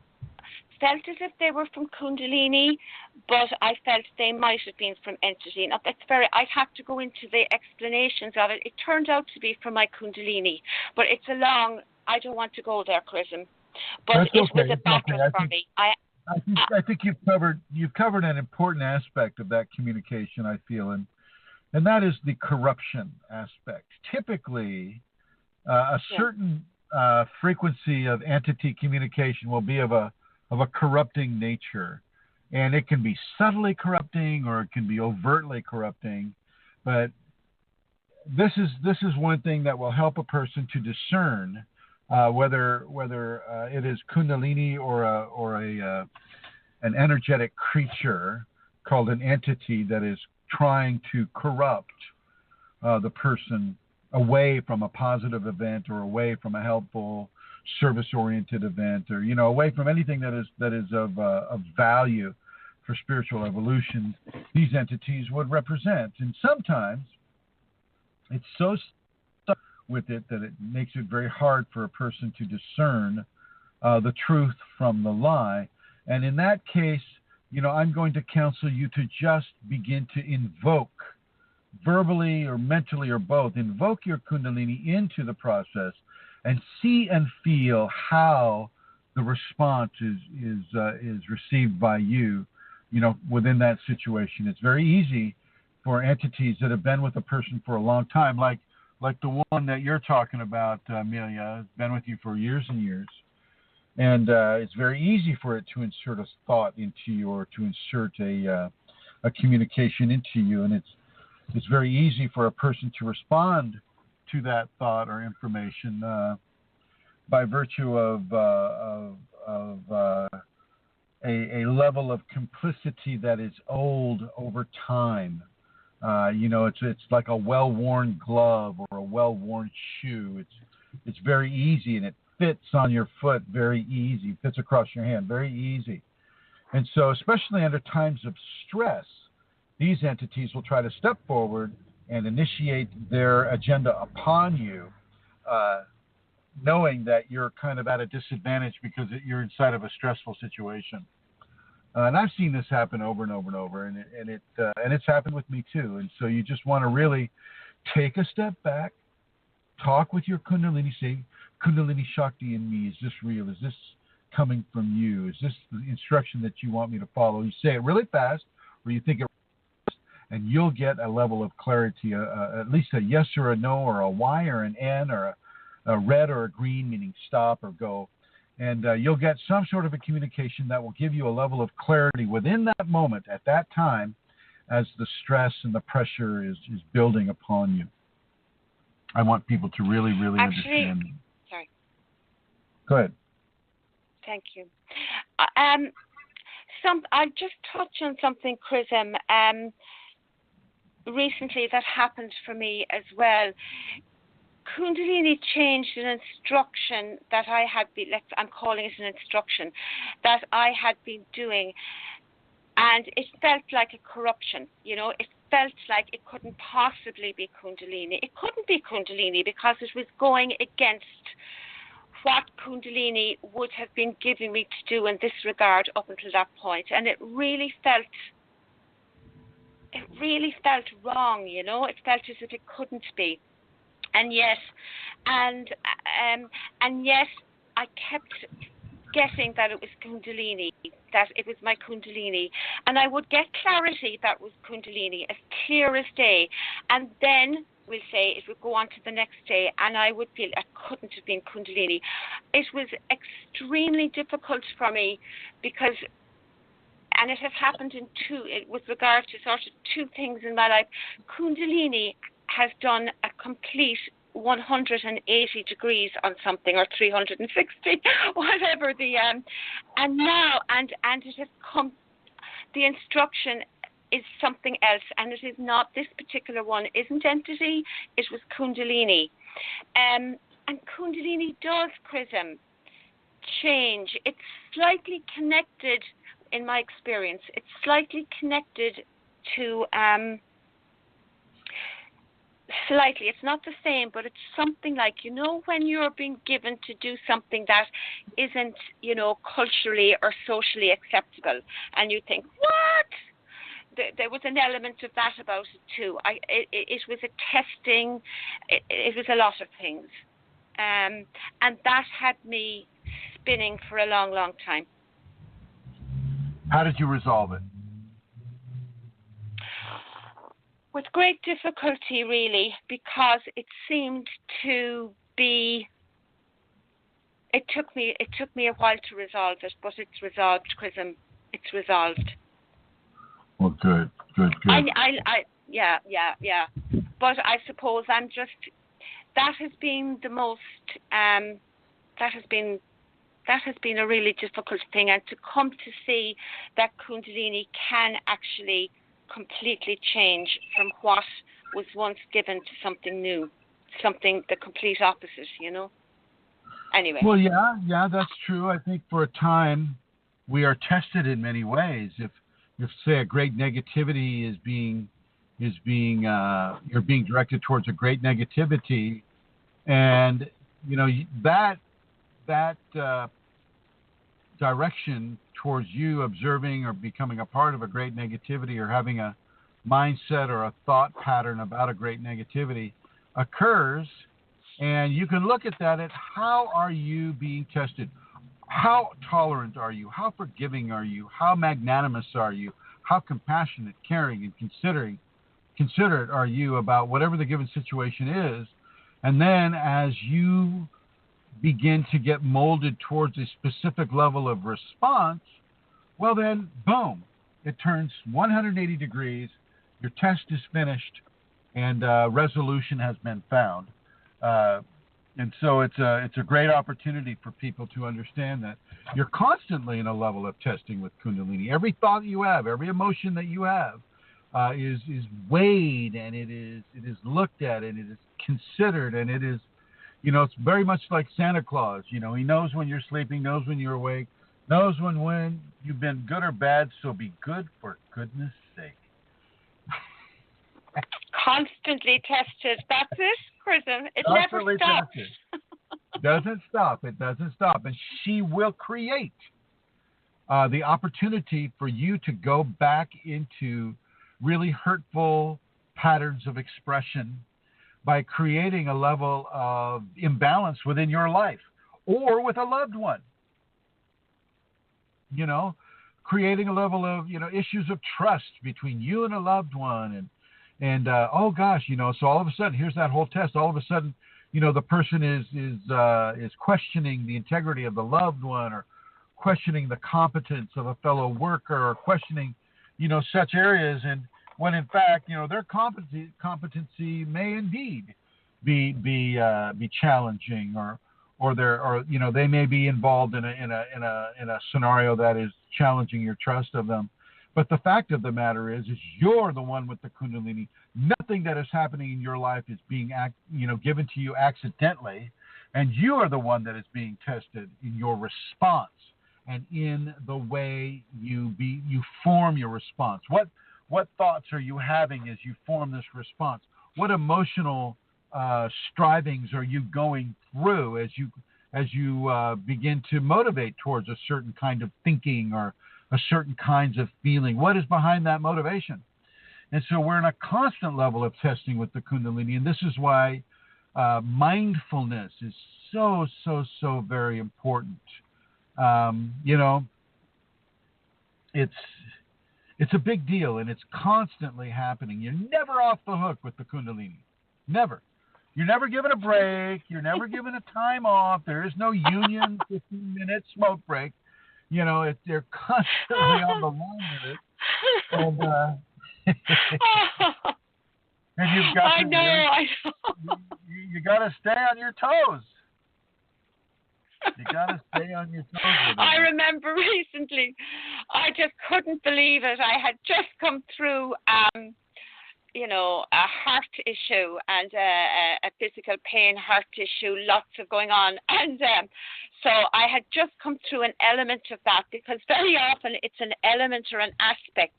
D: felt as if they were from Kundalini, but I felt they might have been from entity. Now, I'd have to go into the explanations of it. It turned out to be from my Kundalini, but it's I don't want to go there, Chrism. But
B: That's
D: it
B: okay.
D: was a battle for me.
B: I think you've covered an important aspect of that communication, I feel, and that is the corruption aspect. Typically, a certain frequency of entity communication will be of a corrupting nature, and it can be subtly corrupting or it can be overtly corrupting. But this is one thing that will help a person to discern whether it is Kundalini or an energetic creature called an entity that is trying to corrupt the person away from a positive event or away from a helpful service-oriented event, or away from anything that is of value for spiritual evolution. These entities would represent, and sometimes it's so stuck with it that it makes it very hard for a person to discern the truth from the lie. And in that case, I'm going to counsel you to just begin to invoke, verbally or mentally or both, invoke your Kundalini into the process and see and feel how the response is received by you, within that situation. It's very easy for entities that have been with a person for a long time, like the one that you're talking about, Amelia, has been with you for years and years. And it's very easy for it to insert a thought into you or to insert a communication into you. And it's very easy for a person to respond to that thought or information by virtue of a level of complicity that is old over time. It's like a well-worn glove or a well-worn shoe. It's very easy, and it fits on your foot very easy, fits across your hand very easy. And so, especially under times of stress, these entities will try to step forward and initiate their agenda upon you, knowing that you're kind of at a disadvantage because you're inside of a stressful situation. And I've seen this happen over and over and over, and it's happened with me too. And so you just want to really take a step back, talk with your Kundalini, say, Kundalini Shakti in me, is this real? Is this coming from you? Is this the instruction that you want me to follow? You say it really fast, or you think it, and you'll get a level of clarity, at least a yes or a no, or a Y or an N, or a red or a green, meaning stop or go. And you'll get some sort of a communication that will give you a level of clarity within that moment, at that time, as the stress and the pressure is building upon you. I want people to really, really understand.
D: Sorry.
B: Go ahead.
D: Thank you. I'll just touch on something, Chrism, recently that happened for me as well. Kundalini changed an instruction that I had been, I'm calling it an instruction, that I had been doing, and it felt like a corruption. It felt like it couldn't possibly be Kundalini. It couldn't be Kundalini because it was going against what Kundalini would have been giving me to do in this regard up until that point. And it really felt wrong, It felt as if it couldn't be. And yes, I kept getting that it was Kundalini, that it was my Kundalini, and I would get clarity that was Kundalini, as clear as day, and then we'll say it would go on to the next day, and I would feel it couldn't have been Kundalini. It was extremely difficult for me because, and it has happened with regard to sort of two things in my life. Kundalini has done a complete 180 degrees on something, or 360, whatever and now and it has come, the instruction is something else, and it is not, this particular one isn't entity, it was Kundalini. And Kundalini does, Chrism, change. It's slightly connected, in my experience, it's slightly connected to, slightly, it's not the same, but it's something like, when you're being given to do something that isn't, culturally or socially acceptable, and you think, what? There was an element of that about it too. It was a testing. It was a lot of things, and that had me spinning for a long, long time.
B: How did you resolve it?
D: With great difficulty, really, because it seemed to be. It took me a while to resolve it, but it's resolved, Chrism. It's resolved.
B: Well, good.
D: Yeah. But I suppose I'm just, that has been the most, that has been a really difficult thing, and to come to see that Kundalini can actually completely change from what was once given to something new, something the complete opposite, Anyway.
B: Well, yeah, that's true. I think for a time we are tested in many ways. If say a great negativity is being you're being directed towards a great negativity, and that direction towards you observing or becoming a part of a great negativity, or having a mindset or a thought pattern about a great negativity occurs, and you can look at that at how are you being tested. How tolerant are you? How forgiving are you? How magnanimous are you? How compassionate, caring, and considerate are you about whatever the given situation is? And then as you begin to get molded towards a specific level of response, well then, boom, it turns 180 degrees, your test is finished, and resolution has been found. And so it's a great opportunity for people to understand that you're constantly in a level of testing with Kundalini. Every thought you have, every emotion that you have is weighed, and it is looked at, and it is considered, and it is, it's very much like Santa Claus. He knows when you're sleeping, knows when you're awake, knows when you've been good or bad, so be good for goodness sake.
D: Constantly tested. That's it, Chrism. It never stops.
B: It doesn't stop. And she will create the opportunity for you to go back into really hurtful patterns of expression by creating a level of imbalance within your life or with a loved one. Creating a level of, issues of trust between you and a loved one, and oh gosh, so all of a sudden, here's that whole test. All of a sudden, the person is questioning the integrity of the loved one, or questioning the competence of a fellow worker, or questioning, such areas. And when in fact, their competency may indeed be challenging, or they may be involved in a scenario that is challenging your trust of them. But the fact of the matter is you're the one with the Kundalini. Nothing that is happening in your life is being given to you accidentally, and you are the one that is being tested in your response and in the way you form your response. What thoughts are you having as you form this response? What emotional strivings are you going through as you begin to motivate towards a certain kind of thinking or a certain kinds of feeling? What is behind that motivation? And so we're in a constant level of testing with the Kundalini, and this is why mindfulness is so very important. It's a big deal, and it's constantly happening. You're never off the hook with the Kundalini. Never. You're never given a break. You're never given a time off. There is no union 15-minute smoke break. They're constantly on the line with it. And you've got
D: I know.
B: You got to stay on your toes. You got to stay on your toes with it.
D: I remember recently, I just couldn't believe it. I had just come through, a heart issue and a physical pain heart issue, lots of going on. And so I had just come through an element of that, because very often it's an element or an aspect,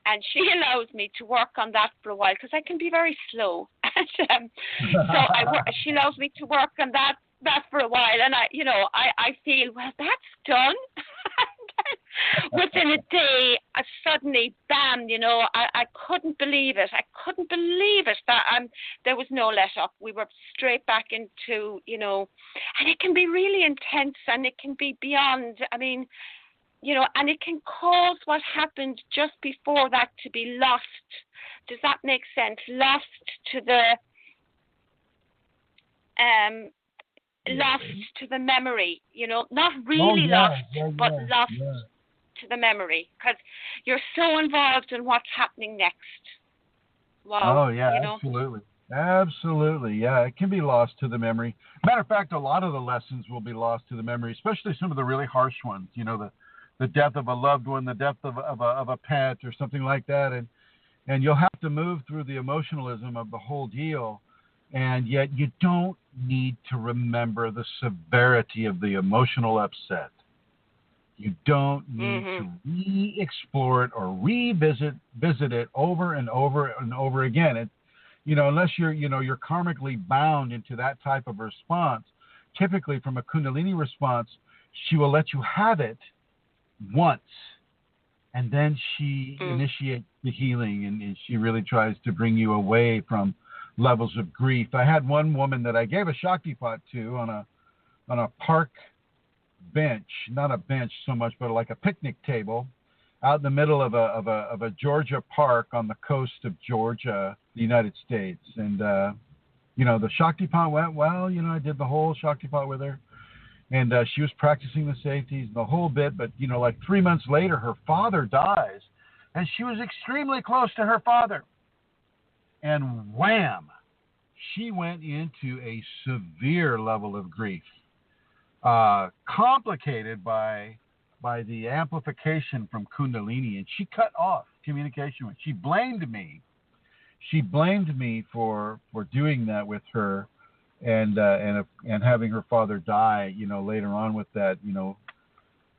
D: and she allows me to work on that for a while, because I can be very slow. And, she allows me to work on that for a while, and I feel, well, that's done. Within a day, I suddenly, bam, I couldn't believe it. That there was no let up. We were straight back into, and it can be really intense, and it can be beyond, and it can cause what happened just before that to be lost. Does that make sense? Lost to the lost to the memory, not really lost, but lost to the memory, because you're so involved in what's happening next. Wow.
B: Oh, yeah, absolutely. Absolutely, yeah. It can be lost to the memory. Matter of fact, a lot of the lessons will be lost to the memory, especially some of the really harsh ones, the death of a loved one, the death of a pet or something like that. And you'll have to move through the emotionalism of the whole deal. And yet you don't need to remember the severity of the emotional upset. You don't need to re-explore it or revisit it over and over and over again. Unless you're karmically bound into that type of response. Typically, from a Kundalini response, she will let you have it once, and then she initiates the healing, and she really tries to bring you away from levels of grief. I had one woman that I gave a Shakti pot to on a park bench, not a bench so much, but like a picnic table, out in the middle of a Georgia park on the coast of Georgia, the United States. And the Shakti pot went well. I did the whole Shakti pot with her, and she was practicing the safeties, the whole bit. But like 3 months later, her father dies, and she was extremely close to her father. And wham, she went into a severe level of grief, complicated by the amplification from Kundalini, and she cut off communication with. She blamed me. She blamed me for doing that with her, and having her father die. Later on with that,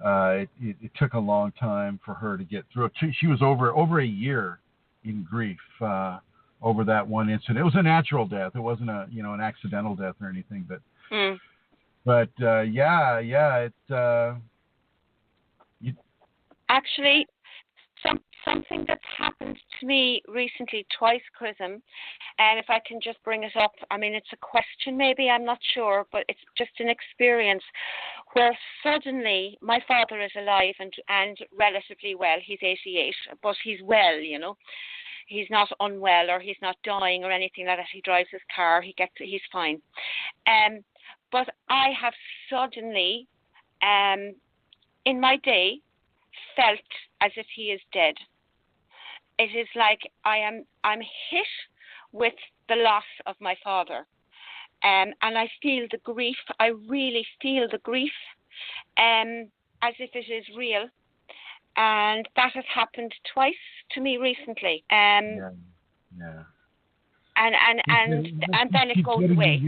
B: it took a long time for her to get through it. She was over a year in grief. Over that one incident. It was a natural death. It wasn't an accidental death or anything. But
D: Actually, something that's happened to me recently twice, Chrism, and if I can just bring it up, it's a question maybe, I'm not sure, but it's just an experience where suddenly my father is alive and relatively well. He's 88, but he's well, He's not unwell, or he's not dying or anything like that. He drives his car. He's fine. But I have suddenly, in my day, felt as if he is dead. It is like I'm hit with the loss of my father, and I feel the grief. I really feel the grief, as if it is real. And that has happened twice to me recently. And then it goes away.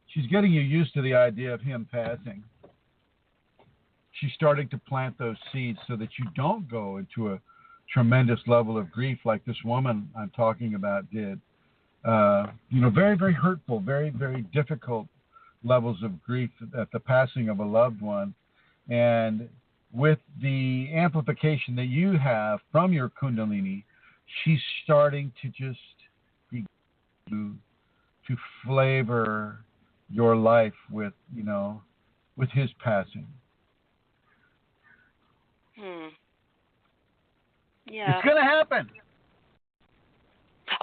B: She's getting you used to the idea of him passing. She's starting to plant those seeds so that you don't go into a tremendous level of grief like this woman I'm talking about did. Very, very hurtful, very, very difficult levels of grief at the passing of a loved one. And with the amplification that you have from your Kundalini, she's starting to just begin to to flavor your life with, with his passing?
D: Yeah.
B: It's gonna happen.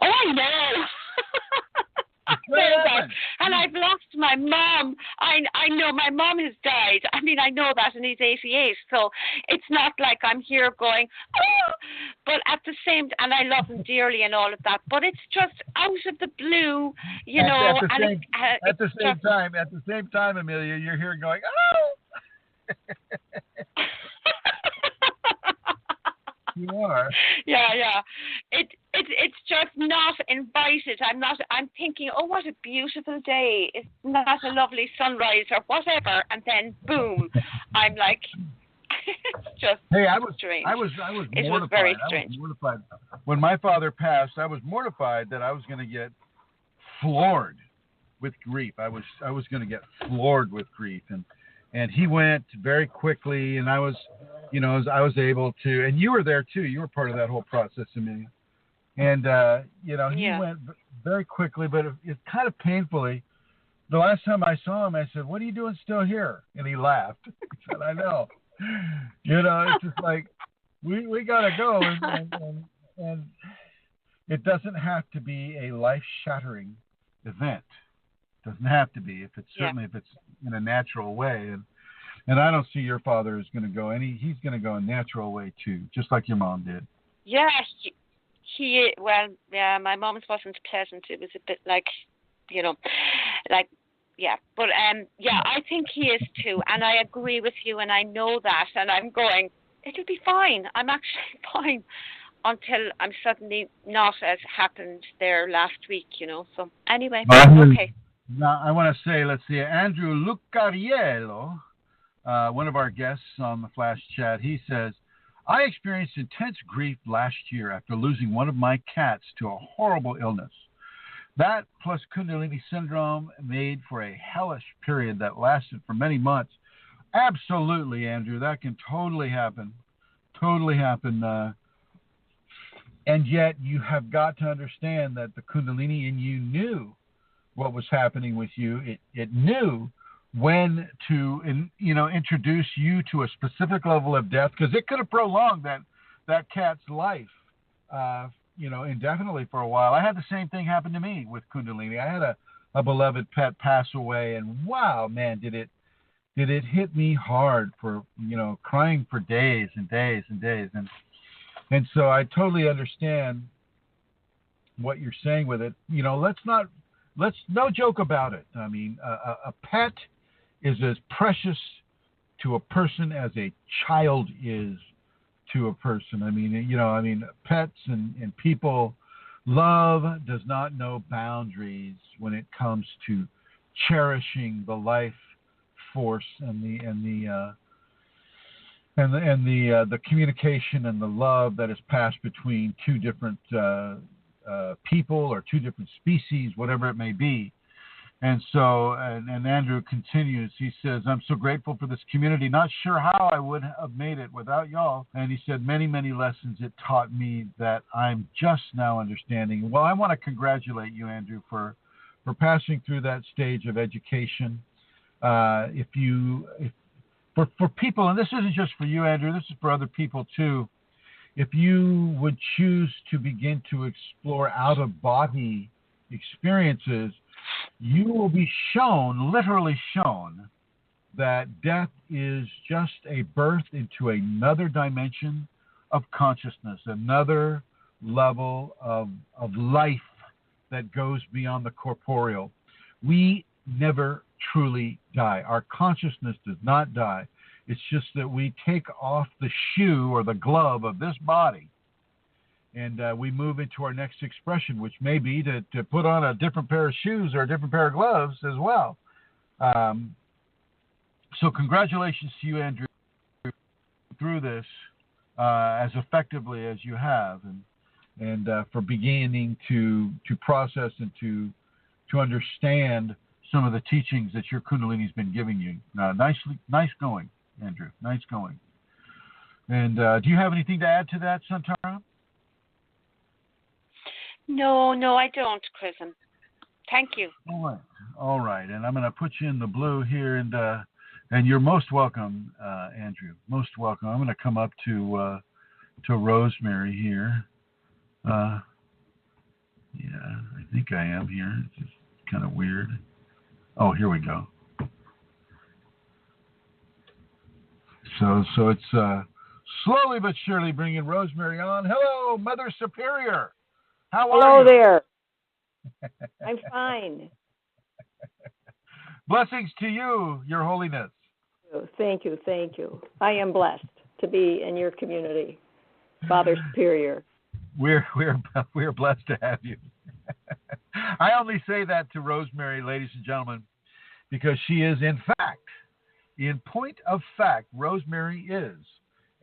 D: Oh, I know. And I've lost my mom. I know my mom has died. I mean, I know that, and he's 88. So it's not like I'm here going, oh, but at the same, and I love him dearly and all of that. But it's just out of the blue,
B: At the same time, Amelia, you're here going, oh. You are.
D: Yeah. It's just not invited. I'm thinking, oh, what a beautiful day. It's not a lovely sunrise or whatever, and then boom, I'm like, it's just strange.
B: I was mortified.
D: It was very strange.
B: I was mortified. When my father passed, I was mortified that I was going to get floored with grief. I was going to get floored with grief, and he went very quickly, and I was able to, and you were there too. You were part of that whole process, Amelia. And, he went very quickly, but it kind of painfully. The last time I saw him, I said, "What are you doing still here?" And he laughed. He said, "I know." It's just like, we got to go. And it doesn't have to be a life-shattering event. It doesn't have to be, if it's in a natural way. And I don't see your father is going to go he's going to go a natural way too, just like your mom did.
D: Yeah, my mom's wasn't pleasant. It was a bit like, but I think he is too, and I agree with you, and I know that, and I'm going, it'll be fine. I'm actually fine until I'm suddenly not, as happened there last week, So anyway, okay.
B: Now I want to say, let's see, Andrew Lucariello, one of our guests on the Flash Chat, he says, I experienced intense grief last year after losing one of my cats to a horrible illness. That plus Kundalini syndrome made for a hellish period that lasted for many months. Absolutely, Andrew, that can totally happen. Totally happen. And yet you have got to understand that the Kundalini in you knew what was happening with you. It knew when to introduce you to a specific level of death, because it could have prolonged that cat's life indefinitely for a while. I had the same thing happen to me with Kundalini. I had a beloved pet pass away, and wow, man, did it hit me hard for crying for days and days and days. And so I totally understand what you're saying with it. Let's no joke about it. I mean, a pet is as precious to a person as a child is to a person. I mean, pets and people, love does not know boundaries when it comes to cherishing the life force and the communication and the love that is passed between two different people or two different species, whatever it may be. And so, and Andrew continues, he says, I'm so grateful for this community. Not sure how I would have made it without y'all. And he said, many, many lessons it taught me that I'm just now understanding. Well, I want to congratulate you, Andrew, for passing through that stage of education. For people, and this isn't just for you, Andrew, this is for other people too. If you would choose to begin to explore out-of-body experiences, you will be literally shown, that death is just a birth into another dimension of consciousness, another level of life that goes beyond the corporeal. We never truly die. Our consciousness does not die. It's just that we take off the shoe or the glove of this body, and we move into our next expression, which may be to put on a different pair of shoes or a different pair of gloves as well. So congratulations to you, Andrew, through this as effectively as you have, and for beginning to process and to understand some of the teachings that your Kundalini's been giving you. Nice going, Andrew. Nice going. And do you have anything to add to that, Santara?
D: No, I don't, Chrism. Thank you.
B: All right. And I'm going to put you in the blue here, and you're most welcome, Andrew. Most welcome. I'm going to come up to Rosemary here. Yeah, I think I am here. It's just kind of weird. Oh, here we go. So it's slowly but surely bringing Rosemary on. Hello, Mother Superior. How are you?
E: Hello there. I'm fine.
B: Blessings to you, Your Holiness.
E: Thank you. I am blessed to be in your community, Father Superior.
B: We're blessed to have you. I only say that to Rosemary, ladies and gentlemen, because she is, in point of fact, Rosemary is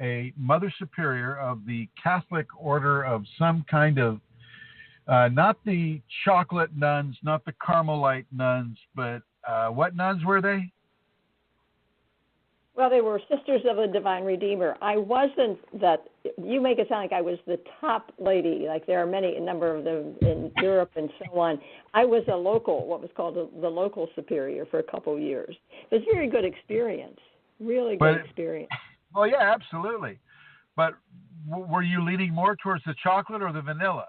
B: a Mother Superior of the Catholic Order of some kind of, not the chocolate nuns, not the Carmelite nuns, but what nuns were they?
E: Well, they were Sisters of the Divine Redeemer. I wasn't that. You make it sound like I was the top lady. Like there are a number of them in Europe and so on. I was a local, what was called the local superior for a couple of years. It was a very good experience. Really good experience.
B: Well, yeah, absolutely. But were you leaning more towards the chocolate or the vanilla?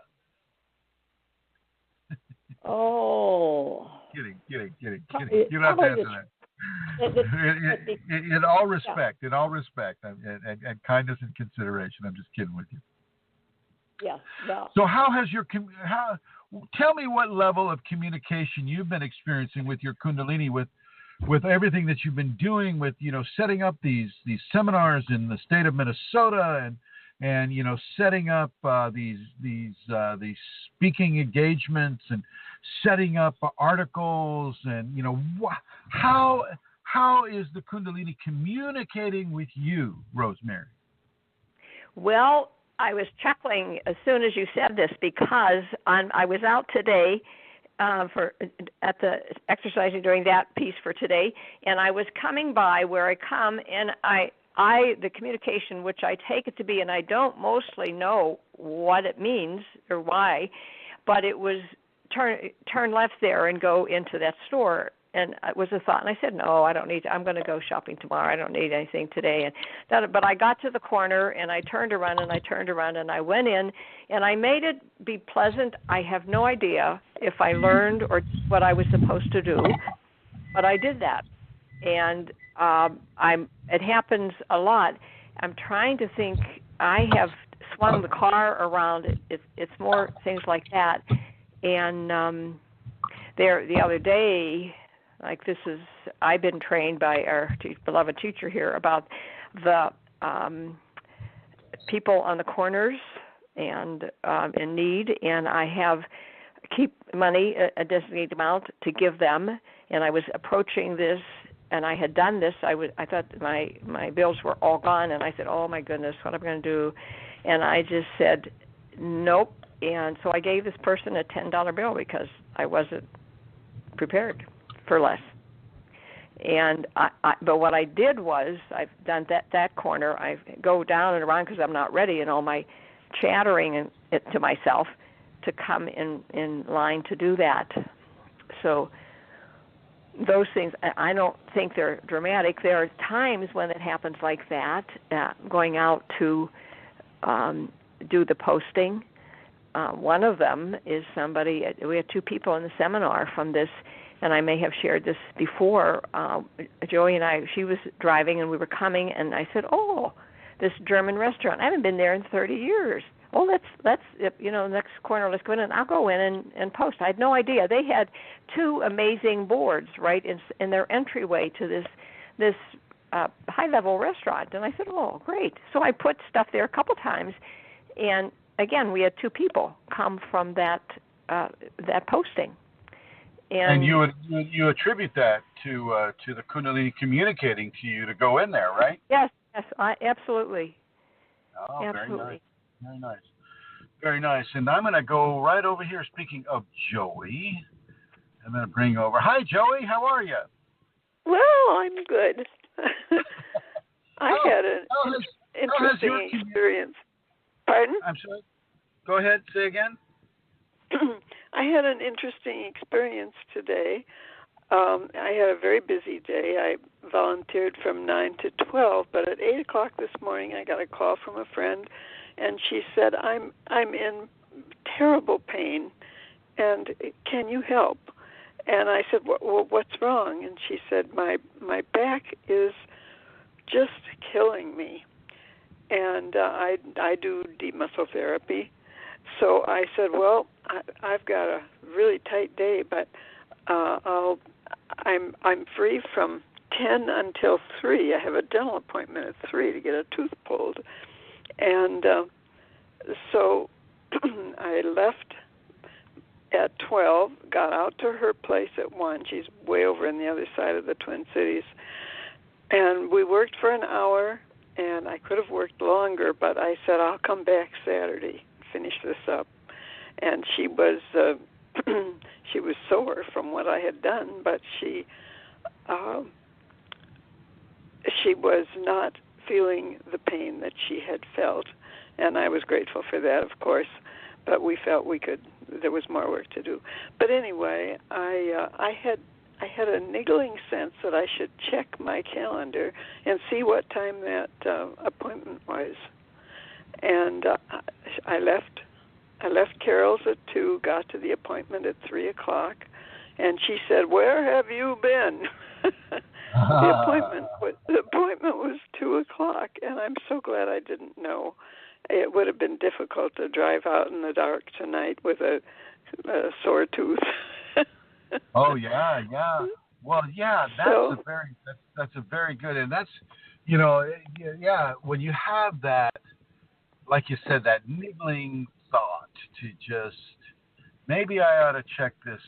E: Oh.
B: Kidding. You don't have to answer that. In all respect, and kindness and consideration, I'm just kidding with you.
E: Yeah. No.
B: So tell me what level of communication you've been experiencing with your Kundalini, with everything that you've been doing, with setting up these seminars in the state of Minnesota, and setting up these speaking engagements and setting up articles, and how is the Kundalini communicating with you, Rosemary?
E: Well, I was chuckling as soon as you said this because I was out today at the exercising during that piece for today, and I was coming by where I come, and the communication, which I take it to be, and I don't mostly know what it means or why, but it was turn left there and go into that store. And it was a thought, and I said, no, I don't need to. I'm going to go shopping tomorrow. I don't need anything today. But I got to the corner, and I turned around, and I went in, and I made it be pleasant. I have no idea if I learned or what I was supposed to do, but I did that. And it happens a lot. I'm trying to think. I have swung the car around. It's more things like that. And the other day, I've been trained by our beloved teacher here about the people on the corners and in need, and I keep money, a designated amount, to give them. And I was approaching this, and I had done this. I thought my bills were all gone, and I said, oh my goodness, what am I going to do? And I just said, nope. And so I gave this person a $10 bill because I wasn't prepared for less. And but what I did was, I've done that corner. I go down and around because I'm not ready, and all my chattering to myself to come in line to do that. So those things, I don't think they're dramatic. There are times when it happens like that, going out to do the posting. One of them is somebody, we had two people in the seminar from this, and I may have shared this before. Joey and I, she was driving and we were coming, and I said, oh, this German restaurant, I haven't been there in 30 years. Oh, let's next corner, let's go in, and I'll go in and post. I had no idea. They had two amazing boards right in their entryway to this high-level restaurant, and I said, oh, great. So I put stuff there a couple times, and again, we had two people come from that posting. And
B: you attribute that to the Kundalini communicating to you to go in there, right?
E: Yes, absolutely.
B: Oh,
E: absolutely.
B: Very nice. Very nice. And I'm going to go right over here. Speaking of Joey, I'm going to bring over. Hi, Joey. How are you?
F: Well, I'm good. I had an interesting experience. Pardon?
B: I'm sorry. Go ahead. Say again.
F: I had an interesting experience today. I had a very busy day. I volunteered from 9 to 12, but at 8 o'clock this morning I got a call from a friend, and she said, I'm in terrible pain, and can you help? And I said, well, what's wrong? And she said, my back is just killing me. And I do deep muscle therapy. So I said, well, I've got a really tight day, but I'm free from 10 until 3. I have a dental appointment at 3 to get a tooth pulled. And so I left at 12, got out to her place at 1. She's way over in the other side of the Twin Cities. And we worked for an hour, and I could have worked longer, but I said, I'll come back Saturday, finish this up. And she was she was sore from what I had done, but she was not feeling the pain that she had felt, and I was grateful for that, of course. But we felt there was more work to do. But anyway, I had a niggling sense that I should check my calendar and see what time that appointment was. And I left Carol's at 2, got to the appointment at 3 o'clock, and she said, "Where have you been?" The appointment was 2 o'clock, and I'm so glad I didn't know. It would have been difficult to drive out in the dark tonight with a sore tooth.
B: Oh yeah. Well, yeah, that's a very good, and that's, when you have that, like you said, that niggling thought to just, maybe I ought to check this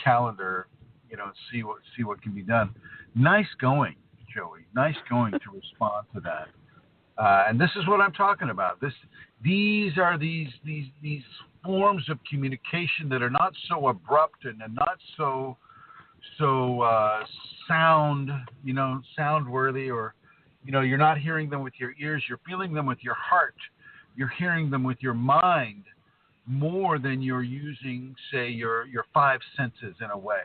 B: calendar, and see what can be done. Nice going, Joey. Nice going to respond to that. And this is what I'm talking about. These are these forms of communication that are not so abrupt and not so sound worthy, or you're not hearing them with your ears, you're feeling them with your heart, you're hearing them with your mind more than you're using, say, your 5 senses in a way.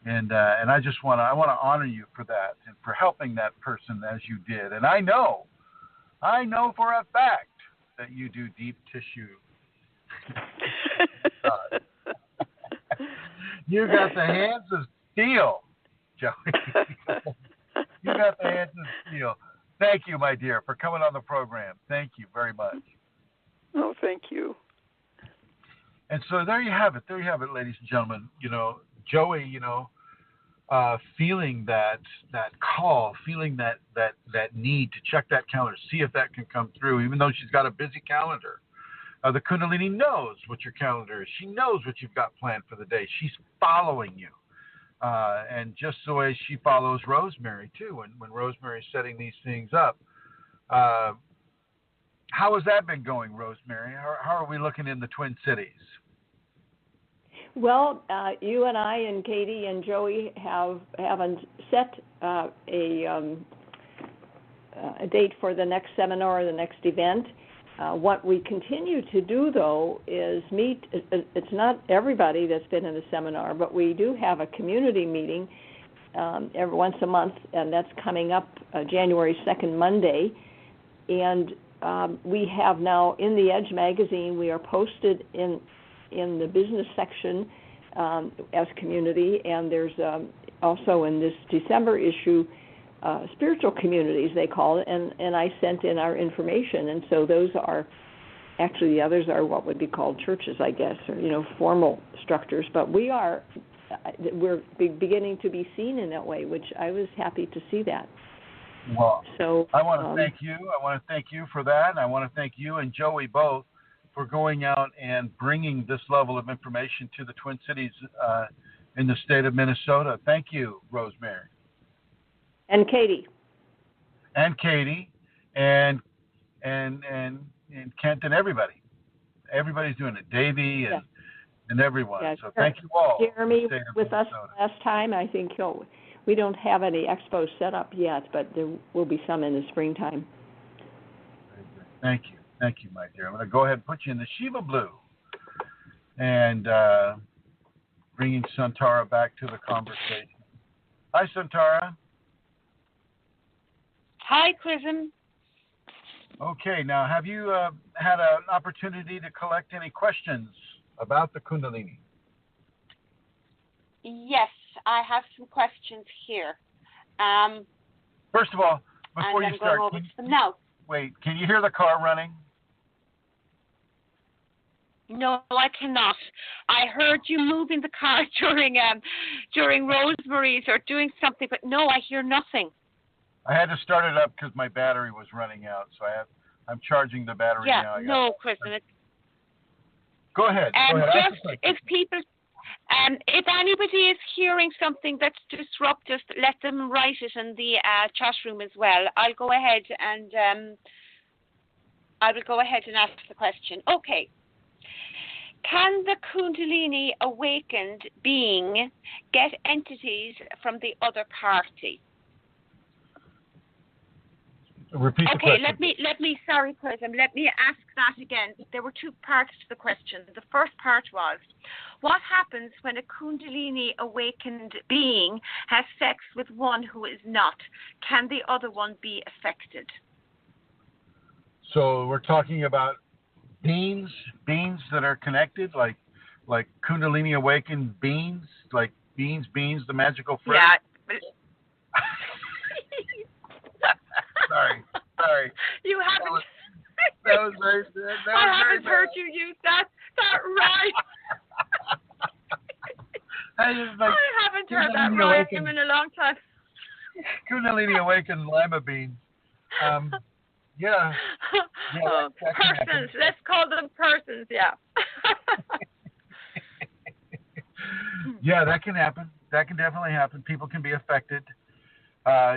B: And I want to honor you for that and for helping that person as you did. And I know for a fact that you do deep tissue. You got the hands of steel, Joey. You got the hands of steel. Thank you, my dear, for coming on the program. Thank you very much.
F: Oh, thank you.
B: And so there you have it. There you have it, ladies and gentlemen. Joey, feeling that call, feeling that need to check that calendar, see if that can come through, even though she's got a busy calendar. The Kundalini knows what your calendar is. She knows what you've got planned for the day. She's following you. And just the way she follows Rosemary, too, when Rosemary's setting these things up. How has that been going, Rosemary? How are we looking in the Twin Cities?
E: Well, you and I and Katie and Joey haven't set a date for the next seminar or the next event. What we continue to do, though, is meet. It's not everybody that's been in the seminar, but we do have a community meeting every once a month, and that's coming up January 2nd, Monday. And we have now in the Edge magazine, we are posted in the business section as community, and there's also in this December issue spiritual communities, they call it, and I sent in our information, and so those are actually, the others are what would be called churches, I guess, or formal structures, but we're beginning to be seen in that way, which I was happy to see that.
B: Well,
E: so
B: I want to thank you. I want to thank you for that, and I want to thank you and Joey both for going out and bringing this level of information to the Twin Cities in the state of Minnesota. Thank you, Rosemary.
E: And Katie.
B: And Katie, and Kent and everybody. Everybody's doing it. Davey and everyone.
E: Yeah,
B: so thank you all.
E: Jeremy with us last time. I think we don't have any expos set up yet, but there will be some in the springtime.
B: Thank you. Thank you, my dear. I'm going to go ahead and put you in the Shiva Blue. And bringing Santara back to the conversation. Hi, Santara.
D: Hi, Chrism.
B: Okay, now have you had an opportunity to collect any questions about the Kundalini?
D: Yes, I have some questions here.
B: First of all, before you start, wait, can you hear the car running?
D: No, I cannot. I heard you moving the car during Rosemary's or doing something, but no, I hear nothing.
B: I had to start it up because my battery was running out, so I'm charging the battery now.
D: No, Kristen.
B: Go ahead.
D: Just if people, if anybody is hearing something that's disruptive, let them write it in the chat room as well. I'll go ahead and I will go ahead and ask the question. Okay. Can the Kundalini awakened being get entities from the other party?
B: Repeat the question.
D: Sorry, Chrism, let me ask that again. There were two parts to the question. The first part was, what happens when a Kundalini awakened being has sex with one who is not? Can the other one be affected?
B: So we're talking about beings that are connected, like Kundalini awakened beings, like beans, the magical fruit.
D: Yeah.
B: Sorry.
D: You haven't.
B: That was very.
D: I haven't heard you use that right. I haven't heard that right in a long time.
B: Kundalini awakened lima beans. Yeah.
D: Persons. Let's call them persons. Yeah.
B: Yeah, that can happen. That can definitely happen. People can be affected.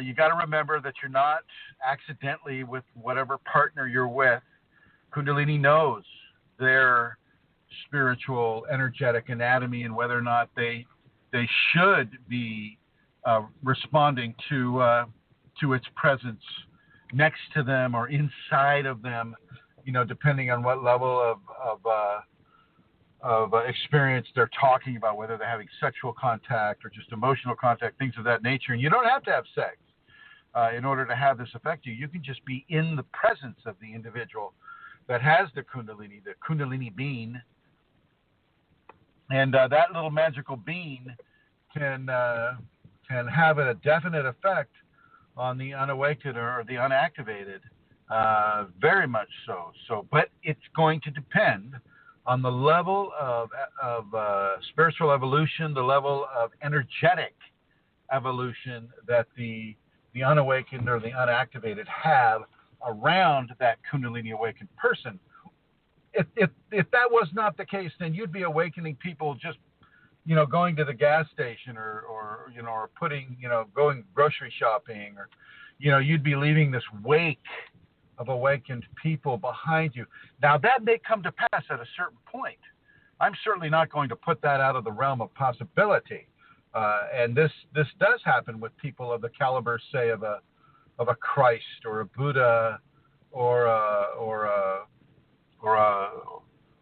B: You got to remember that you're not accidentally with whatever partner you're with. Kundalini knows their spiritual, energetic anatomy and whether or not they should be responding to its presence next to them or inside of them, depending on what level of experience they're talking about, whether they're having sexual contact or just emotional contact, things of that nature. And you don't have to have sex in order to have this affect you. You can just be in the presence of the individual that has the Kundalini being. And that little magical being can have a definite effect on the unawakened or the unactivated, very much so. But it's going to depend on the level of spiritual evolution, the level of energetic evolution that the unawakened or the unactivated have around that Kundalini awakened person. If that was not the case, then you'd be awakening people just, going to the gas station or putting, going grocery shopping, or, you'd be leaving this wake of awakened people behind you. Now, that may come to pass at a certain point. I'm certainly not going to put that out of the realm of possibility. And this does happen with people of the caliber, say, of a Christ or a Buddha or a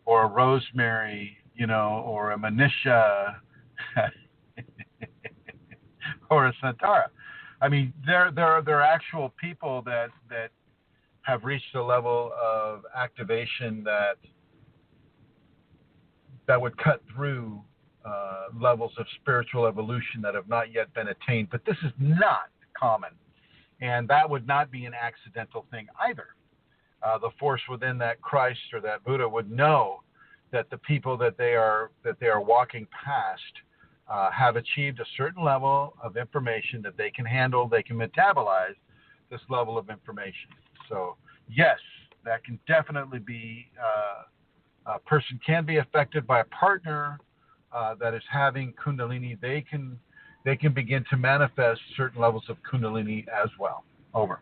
B: Rosemary, or a Manisha or a Santara. I mean, they're actual people that have reached a level of activation that would cut through levels of spiritual evolution that have not yet been attained. But this is not common, and that would not be an accidental thing either. The force within that Christ or that Buddha would know that the people that they are walking past have achieved a certain level of information that they can handle, they can metabolize this level of information. So yes, that can definitely be, a person can be affected by a partner that is having Kundalini. They can begin to manifest certain levels of Kundalini as well. Over.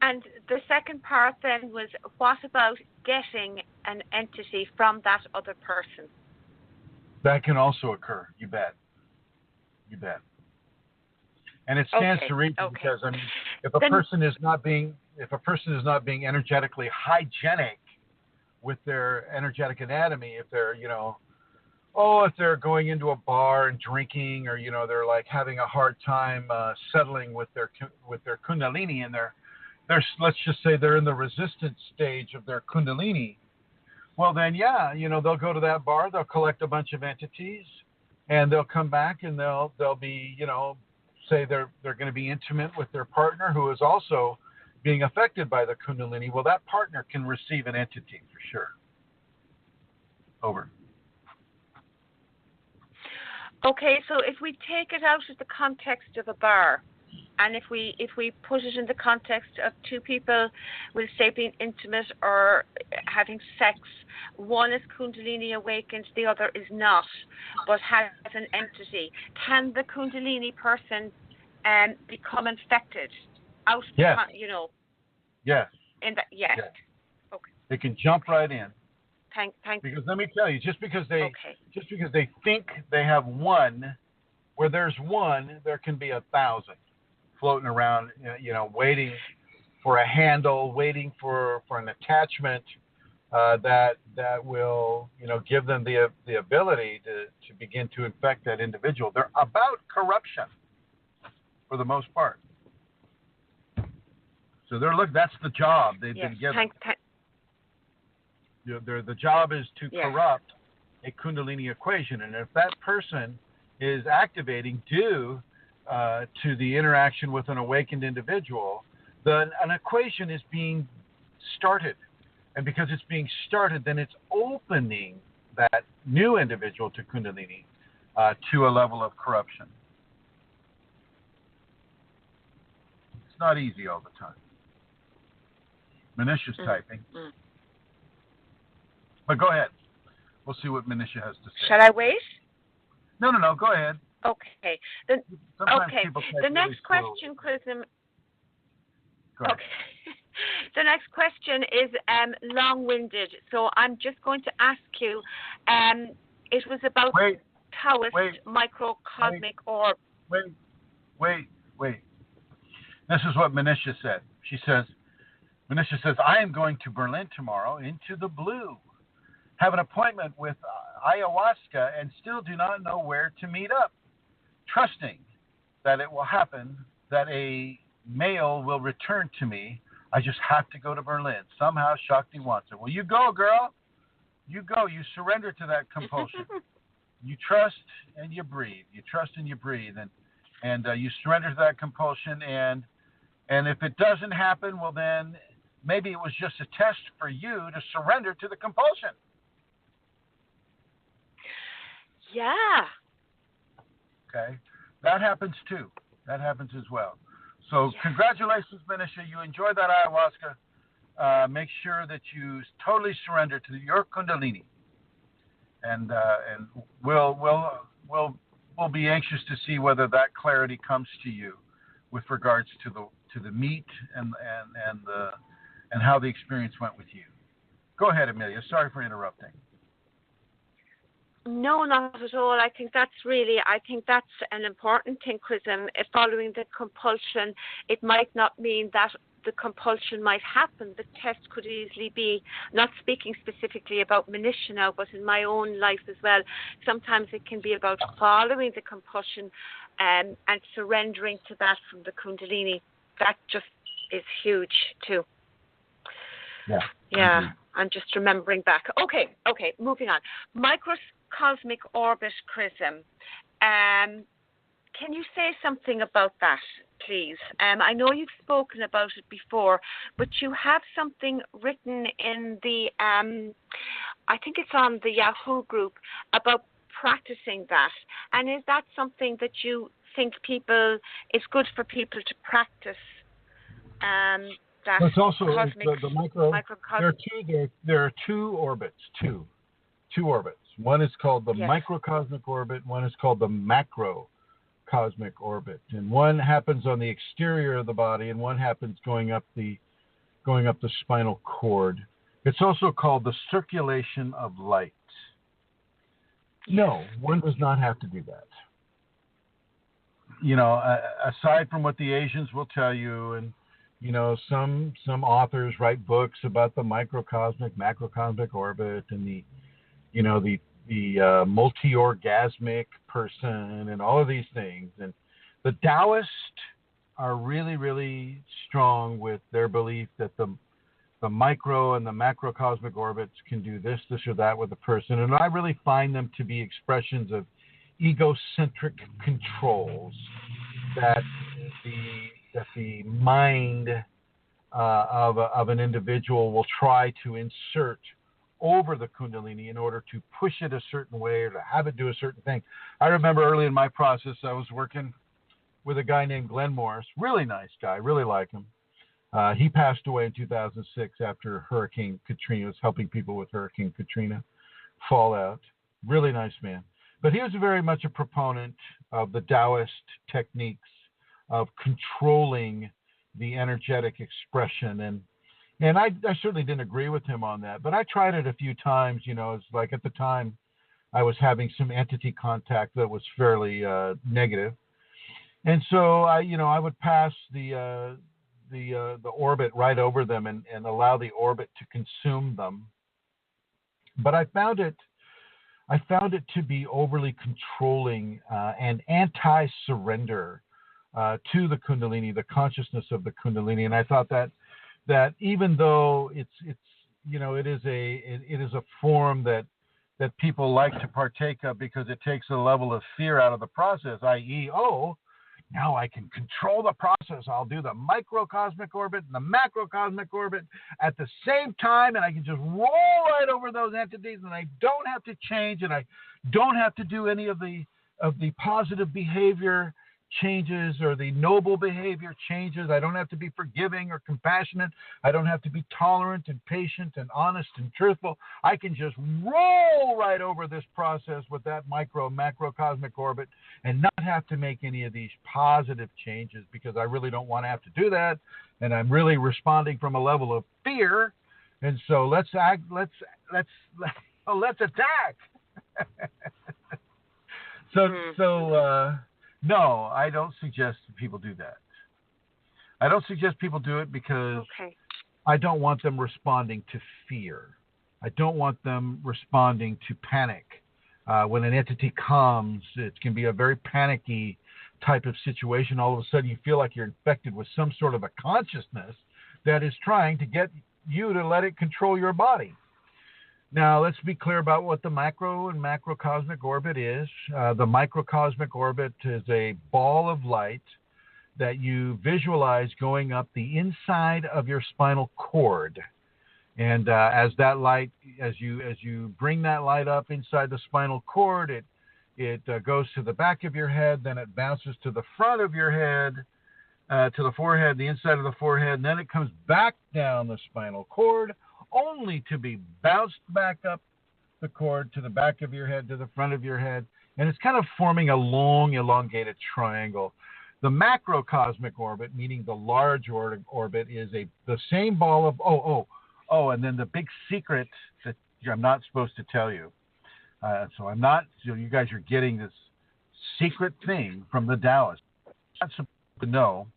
D: And the second part then was, what about getting an entity from that other person?
B: That can also occur. You bet. And it stands to reason because, I mean, if a person is not being if a person is not being energetically hygienic with their energetic anatomy, if they're, if they're going into a bar and drinking, or they're like having a hard time settling with their Kundalini, and they're let's just say they're in the resistance stage of their Kundalini. Well, then, they'll go to that bar, they'll collect a bunch of entities, and they'll come back and they'll be, say they're going to be intimate with their partner who is also being affected by the Kundalini. Well, that partner can receive an entity for sure. Over.
D: Okay, so if we take it out of the context of a bar, and if we put it in the context of two people, we'll say being intimate or having sex, one is Kundalini awakened, the other is not, but has an entity. Can the Kundalini person become infected?
B: Yes. Yes.
D: In that, yes. Okay.
B: They can jump right in.
D: Thank.
B: Because let me tell you, just because they think they have one, where there's one, there can be 1,000 floating around, waiting for a handle, waiting for an attachment that will, give them the ability to begin to infect that individual. They're about corruption for the most part. So that's the job they've been given. The job is to corrupt a Kundalini equation, and if that person is activating due to the interaction with an awakened individual, then an equation is being started, and because it's being started, then it's opening that new individual to Kundalini to a level of corruption. It's not easy all the time. Manisha's typing. But go ahead. We'll see what Manisha has to say.
D: Shall I wait?
B: No. Go ahead.
D: Okay. The next question, Chrism. Okay. The next question is long-winded, so I'm just going to ask you. It was about Taoist microcosmic orb.
B: Wait. This is what Manisha said. Manisha says, I am going to Berlin tomorrow into the blue. Have an appointment with ayahuasca and still do not know where to meet up. Trusting that it will happen, that a male will return to me. I just have to go to Berlin. Somehow Shakti wants it. Well, you go, girl. You go. You surrender to that compulsion. You trust and you breathe. You trust and you breathe. And you surrender to that compulsion. And if it doesn't happen, well, then maybe it was just a test for you to surrender to the compulsion.
D: Yeah.
B: Okay. That happens too. That happens as well. So congratulations, Manisha. You enjoyed that ayahuasca. Make sure that you totally surrender to your Kundalini. And we'll be anxious to see whether that clarity comes to you with regards to the meat and how the experience went with you. Go ahead, Amelia. Sorry for interrupting.
D: No, not at all. I think that's an important thing, Chrism. Following the compulsion, it might not mean that the compulsion might happen. The test could easily be, not speaking specifically about Manisha now, but in my own life as well, sometimes it can be about following the compulsion and surrendering to that from the Kundalini. That just is huge too. Yeah. I'm just remembering back. Okay, moving on. Microcosmic orbit, Chrism. Can you say something about that, please? I know you've spoken about it before, but you have something written in the, I think it's on the Yahoo group, about practicing that. And is that something that you think it's good for people to practice?
B: It's also the microcosmic. There are two orbits. Two orbits. One is called the microcosmic orbit. One is called the macrocosmic orbit. And one happens on the exterior of the body, and one happens going up the spinal cord. It's also called the circulation of light. No, one does not have to do that. Aside from what the Asians will tell you, and some authors write books about the microcosmic, macrocosmic orbit, and the multi-orgasmic person, and all of these things. And the Taoists are really, really strong with their belief that the micro and the macrocosmic orbits can do this or that with a person. And I really find them to be expressions of egocentric controls that the mind of an individual will try to insert over the Kundalini in order to push it a certain way or to have it do a certain thing. I remember early in my process, I was working with a guy named Glenn Morris, really nice guy, really like him. He passed away in 2006 after Hurricane Katrina. He was helping people with Hurricane Katrina fallout. Really nice man. But he was very much a proponent of the Taoist techniques of controlling the energetic expression. And I certainly didn't agree with him on that. But I tried it a few times. It's like at the time I was having some entity contact that was fairly negative. And so I would pass the orbit right over them and allow the orbit to consume them. But I found it to be overly controlling and anti-surrender to the Kundalini, the consciousness of the Kundalini. And I thought that even though it is a form that people like to partake of because it takes a level of fear out of the process, i.e., now I can control the process. I'll do the microcosmic orbit and the macrocosmic orbit at the same time, and I can just roll right over those entities, and I don't have to change, and I don't have to do any of the positive behavior changes or the noble behavior changes. I don't have to be forgiving or compassionate. I don't have to be tolerant and patient and honest and truthful. I can just roll right over this process with that macrocosmic orbit and not have to make any of these positive changes because I really don't want to have to do that. And I'm really responding from a level of fear. And so let's attack. No, I don't suggest people do that. I don't suggest people do it because I don't want them responding to fear. I don't want them responding to panic. When an entity comes, it can be a very panicky type of situation. All of a sudden, you feel like you're infected with some sort of a consciousness that is trying to get you to let it control your body. Now, let's be clear about what the macro and macrocosmic orbit is. The microcosmic orbit is a ball of light that you visualize going up the inside of your spinal cord. And as you bring that light up inside the spinal cord, it goes to the back of your head, then it bounces to the front of your head, to the forehead, the inside of the forehead, and then it comes back down the spinal cord, only to be bounced back up the cord to the back of your head, to the front of your head, and it's kind of forming a long, elongated triangle. The macrocosmic orbit, meaning the large orbit, is the same ball of and then the big secret that I'm not supposed to tell you. So you guys are getting this secret thing from the Taoists. You're not supposed to know.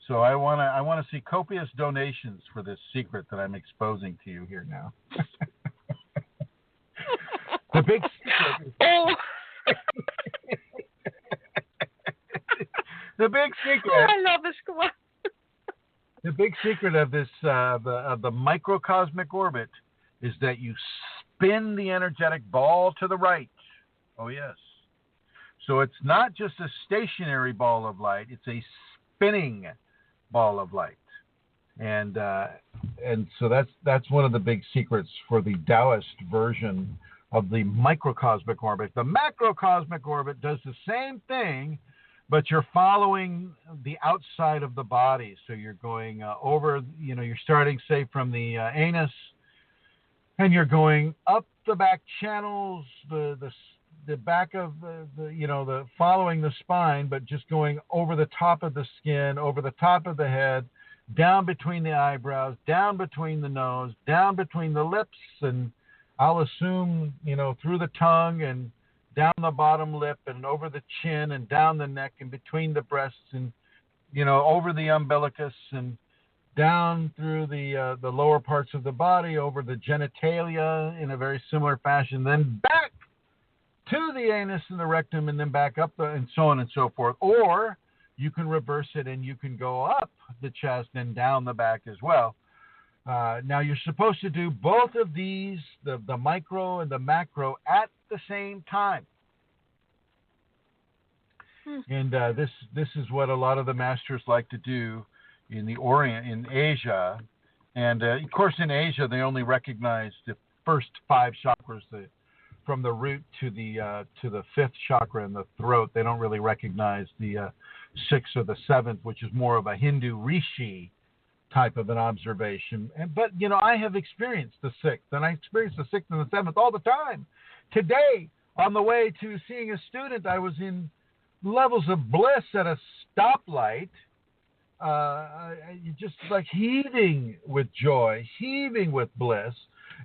B: So I want to see copious donations for this secret that I'm exposing to you here now. The big secret. The big secret.
D: Oh, I love this. Go on.
B: The big secret of this of the microcosmic orbit is that you spin the energetic ball to the right. Oh yes. So it's not just a stationary ball of light; it's a spinning ball of light, and so that's one of the big secrets for the Taoist version of the microcosmic orbit. The macrocosmic orbit does the same thing, but you're following the outside of the body. So you're going over, you're starting, say, from the anus, and you're going up the back channels, the back of the following the spine, but just going over the top of the skin, over the top of the head, down between the eyebrows, down between the nose, down between the lips, and I'll assume, through the tongue and down the bottom lip and over the chin and down the neck and between the breasts and, over the umbilicus and down through the lower parts of the body, over the genitalia in a very similar fashion, then back to the anus and the rectum, and then back up, and so on and so forth. Or you can reverse it and you can go up the chest and down the back as well. Now, you're supposed to do both of these, the micro and the macro, at the same time. And this is what a lot of the masters like to do in the Orient, in Asia. And, of course, in Asia, they only recognize the first 5 chakras, from the root to the 5th chakra in the throat. They don't really recognize the 6th or the 7th, which is more of a Hindu rishi type of an observation. But, I have experienced the 6th, and I experienced the 6th and the 7th all the time. Today, on the way to seeing a student, I was in levels of bliss at a stoplight, just like heaving with joy, heaving with bliss,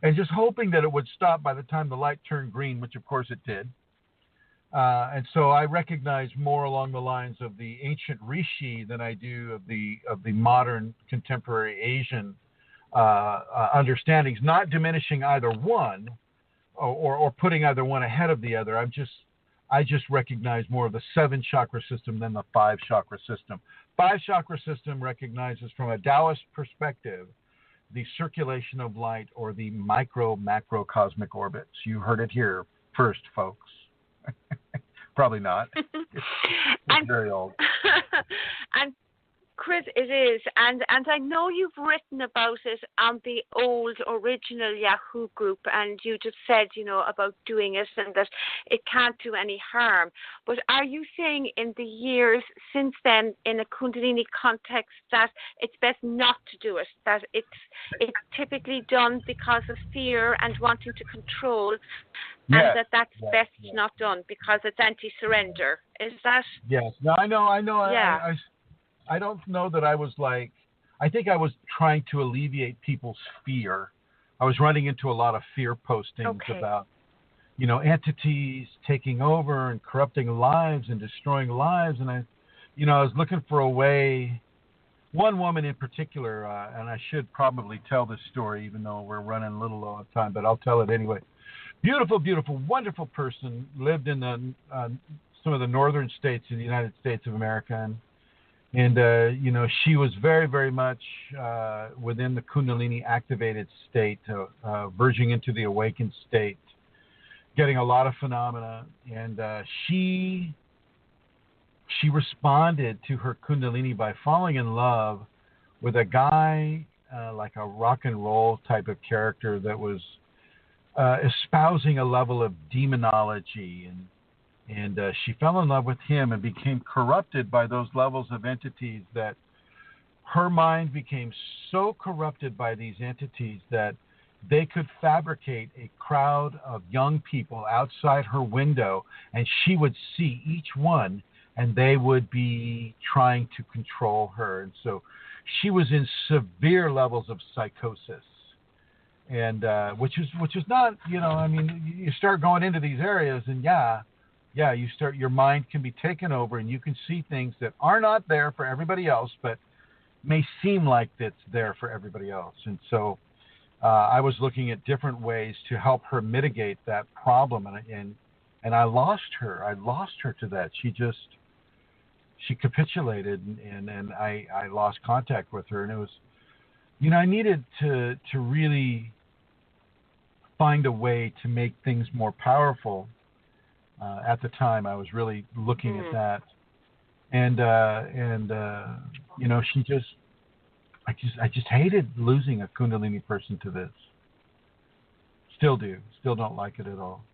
B: and just hoping that it would stop by the time the light turned green, which of course it did. And so I recognize more along the lines of the ancient rishi than I do of the modern contemporary Asian understandings, not diminishing either one or putting either one ahead of the other. I just recognize more of the 7 chakra system than the 5 chakra system. 5 chakra system recognizes, from a Taoist perspective, the circulation of light, or the macro cosmic orbits. You heard it here first, folks. Probably not. It's very old.
D: And Chris, it is, and I know you've written about it on the old original Yahoo group, and you just said, about doing it and that it can't do any harm. But are you saying in the years since then, in a Kundalini context, that it's best not to do it, that it's typically done because of fear and wanting to control, and that's best not done because it's anti-surrender? Is that?
B: Yes. No, I know.
D: Yeah.
B: I don't know that I was I think I was trying to alleviate people's fear. I was running into a lot of fear postings about, entities taking over and corrupting lives and destroying lives. And I was looking for a way. One woman in particular, and I should probably tell this story, even though we're running a little low on time, but I'll tell it anyway. Beautiful, beautiful, wonderful person, lived in some of the northern states in the United States of America. And she was very, very much within the Kundalini activated state, verging into the awakened state, getting a lot of phenomena. And she responded to her Kundalini by falling in love with a guy, like a rock and roll type of character that was espousing a level of demonology, and she fell in love with him and became corrupted by those levels of entities, that her mind became so corrupted by these entities that they could fabricate a crowd of young people outside her window, and she would see each one, and they would be trying to control her. And so she was in severe levels of psychosis. And which is not, you start going into these areas, and your mind can be taken over, and you can see things that are not there for everybody else, but may seem like it's there for everybody else. And so I was looking at different ways to help her mitigate that problem, and I lost her. I lost her to that. She capitulated, and I lost contact with her, and it was, I needed to really find a way to make things more powerful. At the time, I was really looking at that, and I just hated losing a Kundalini person to this. Still don't like it at all.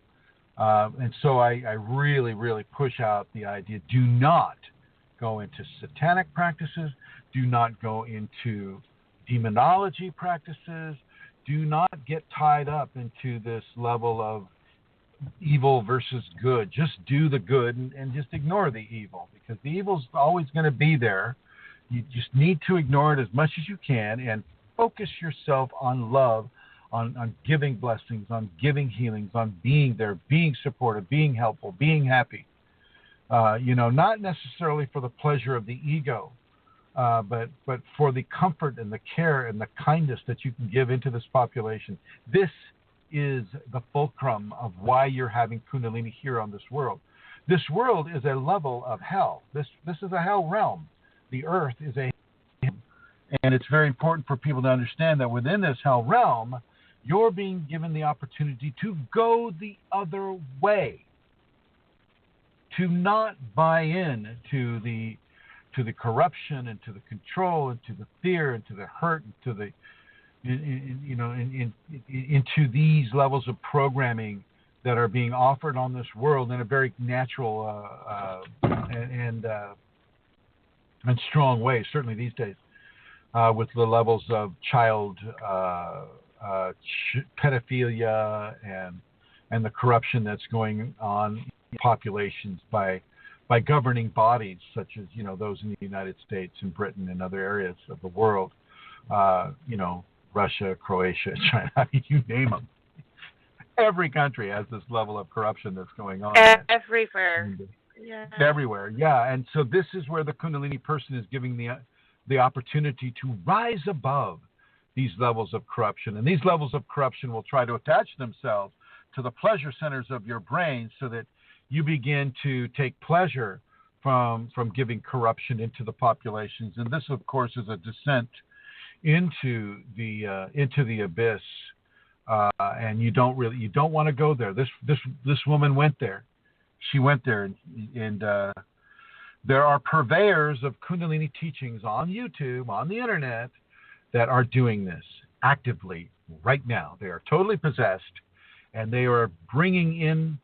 B: And so I really, really push out the idea: do not go into satanic practices, do not go into demonology practices, do not get tied up into this level of evil versus good. Just do the good and just ignore the evil, because the evil's always going to be there. You just need to ignore it as much as you can and focus yourself on love, on giving blessings, on giving healings, on being there, being supportive, being helpful, being happy. Not necessarily for the pleasure of the ego, but for the comfort and the care and the kindness that you can give into this population. This is the fulcrum of why you're having Kundalini here on this world. This world is a level of hell. This is a hell realm. The earth is a hell. And it's very important for people to understand that within this hell realm, you're being given the opportunity to go the other way, to not buy in to the corruption and to the control and to the fear and to the hurt and to the into these levels of programming that are being offered on this world in a very natural and strong way, certainly these days, with the levels of child pedophilia and the corruption that's going on in populations by governing bodies such as those in the United States and Britain and other areas of the world, Russia, Croatia, China, you name them. Every country has this level of corruption that's going on.
D: Everywhere.
B: Yeah. Everywhere, yeah. And so this is where the Kundalini person is giving the opportunity to rise above these levels of corruption. And these levels of corruption will try to attach themselves to the pleasure centers of your brain so that you begin to take pleasure from giving corruption into the populations. And this, of course, is a descent into the abyss. And you don't want to go there. This woman went there. She went there, and there are purveyors of Kundalini teachings on YouTube, on the internet, that are doing this actively right now. They are totally possessed, and they are bringing in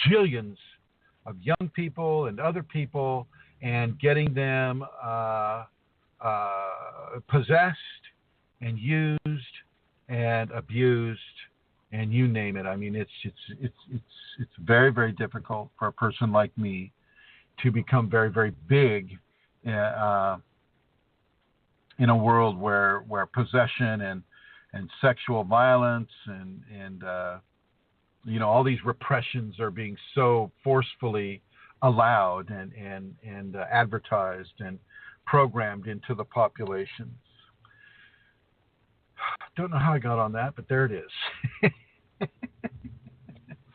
B: jillions of young people and other people and getting them possessed and used and abused, and you name it. I mean, it's very, very difficult for a person like me to become very, very big in a world where possession and sexual violence and all these repressions are being so forcefully allowed and advertised and programmed into the populations. Don't know how I got on that, but there it is.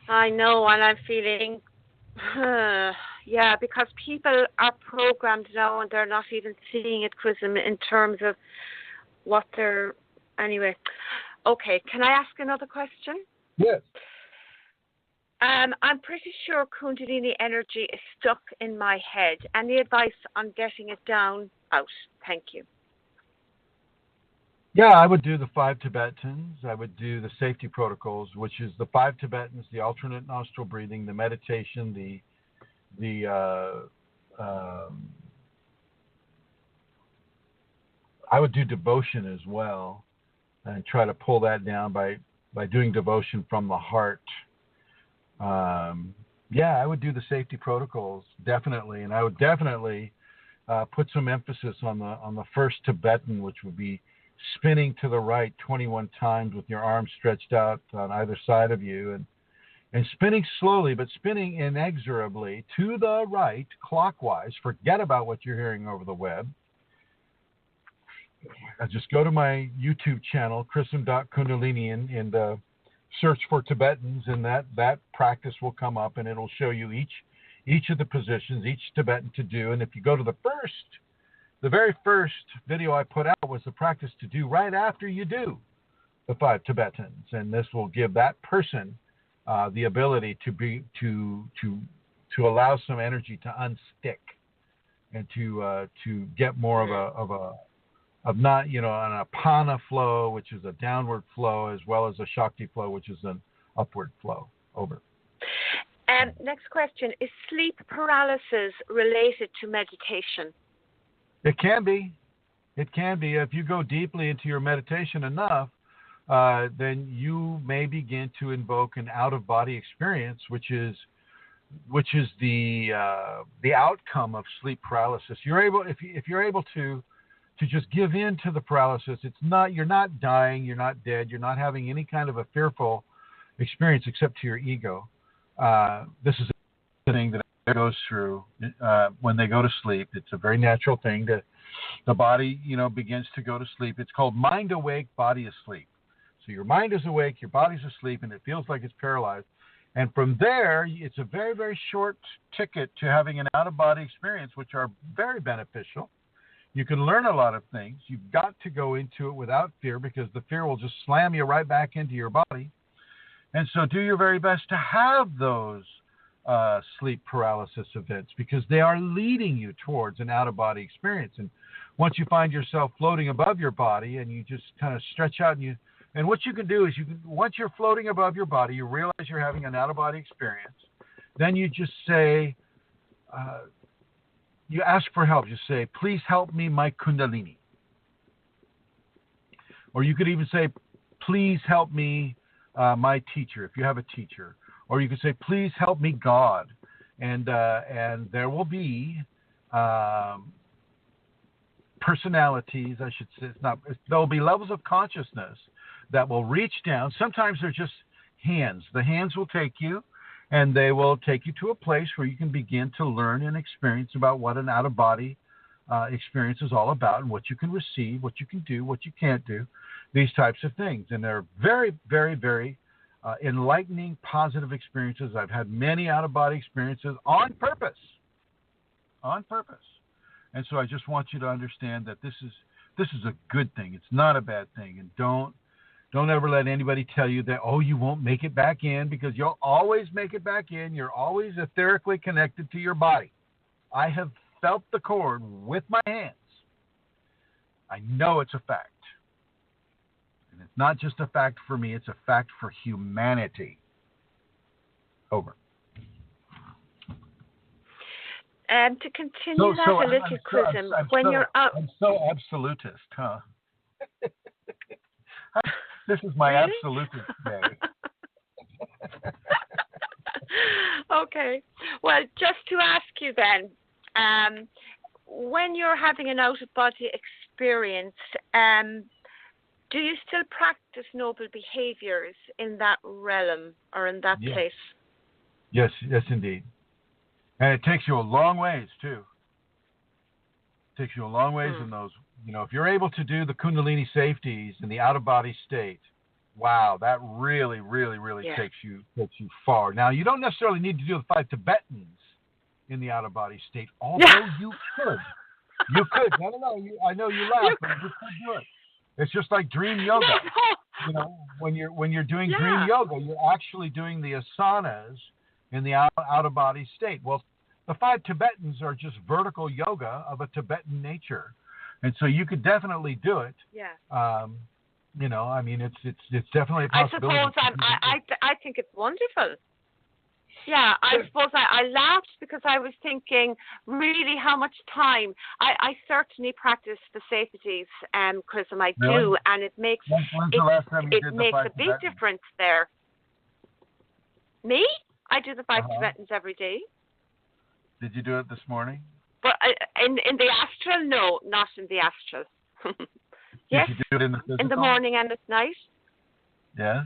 D: I know, and I'm feeling, because people are programmed now and they're not even seeing it, Chrism, in terms of what they're... Anyway, okay, can I ask another question?
B: Yes.
D: I'm pretty sure Kundalini energy is stuck in my head. Any advice on getting it down out? Thank you.
B: Yeah, I would do the 5 Tibetans. I would do the safety protocols, which is the 5 Tibetans, the alternate nostril breathing, the meditation, I would do devotion as well, and try to pull that down by doing devotion from the heart. I would do the safety protocols, definitely, and I would definitely put some emphasis on the first Tibetan, which would be spinning to the right 21 times with your arms stretched out on either side of you, and spinning slowly, but spinning inexorably to the right, clockwise. Forget about what you're hearing over the web. Just go to my YouTube channel, Chrism.Kunalini, and search for Tibetans, and that practice will come up, and it'll show you each of the positions, each Tibetan to do. And if you go to the very first video I put out was the practice to do right after you do the 5 Tibetans, and this will give that person the ability to allow some energy to unstick and to get more of not an apana flow, which is a downward flow, as well as a shakti flow, which is an upward flow. Over.
D: Next question: is sleep paralysis related to meditation?
B: It can be. It can be. If you go deeply into your meditation enough, then you may begin to invoke an out-of-body experience, which is the outcome of sleep paralysis. If you're able to just give in to the paralysis, you're not dying, you're not dead, you're not having any kind of a fearful experience except to your ego. This is a thing that goes through when they go to sleep. It's a very natural thing the body, begins to go to sleep. It's called mind awake, body asleep. So your mind is awake, your body's asleep, and it feels like it's paralyzed. And from there, it's a very, very short ticket to having an out-of-body experience, which are very beneficial. You can learn a lot of things. You've got to go into it without fear, because the fear will just slam you right back into your body. And so do your very best to have those sleep paralysis events, because they are leading you towards an out-of-body experience. And once you find yourself floating above your body and you just kind of stretch out, and what you can do is once you're floating above your body, you realize you're having an out-of-body experience. Then you just say, you ask for help. You say, please help me, my Kundalini. Or you could even say, please help me, my teacher, if you have a teacher. Or you could say, please help me, God. And there will be personalities, I should say. There will be levels of consciousness that will reach down. Sometimes they're just hands. The hands will take you, and they will take you to a place where you can begin to learn and experience about what an out-of-body experience is all about, and what you can receive, what you can do, what you can't do, these types of things. And they're very, very, very enlightening, positive experiences. I've had many out-of-body experiences on purpose. And so I just want you to understand that this is a good thing. It's not a bad thing. And don't ever let anybody tell you that, you won't make it back in, because you'll always make it back in. You're always etherically connected to your body. I have felt the cord with my hands. I know it's a fact. And it's not just a fact for me, it's a fact for humanity. Over.
D: To continue that a little, Chrism, when you're out...
B: I'm so absolutist, huh? This is my absolutist day.
D: Okay. Well, just to ask you then, when you're having an out-of-body experience, do you still practice noble behaviors in that realm or in that place?
B: Yes, indeed. And it takes you a long ways, too. It takes you a long ways in those. If you're able to do the Kundalini safeties in the out-of-body state, wow, that really, really, really takes you far. Now, you don't necessarily need to do the 5 Tibetans in the out-of-body state, although you could. You could. No. I know you laugh, but you could do it. It's just like dream yoga. When you're doing dream yoga, you're actually doing the asanas in the out-of-body state. Well, the 5 Tibetans are just vertical yoga of a Tibetan nature. And so you could definitely do it. Yeah. It's definitely a possibility.
D: I suppose I think it's wonderful. Yeah, I suppose I laughed because I was thinking, really, how much time? I certainly practice the safeties, Chrism, I do, and it makes a big difference there. Me? I do the 5 Tibetans every day.
B: Did you do it this morning?
D: But in the astral, no, not in the astral. Yes,
B: did you do it in the physical?
D: In the morning and at night.
B: Yes.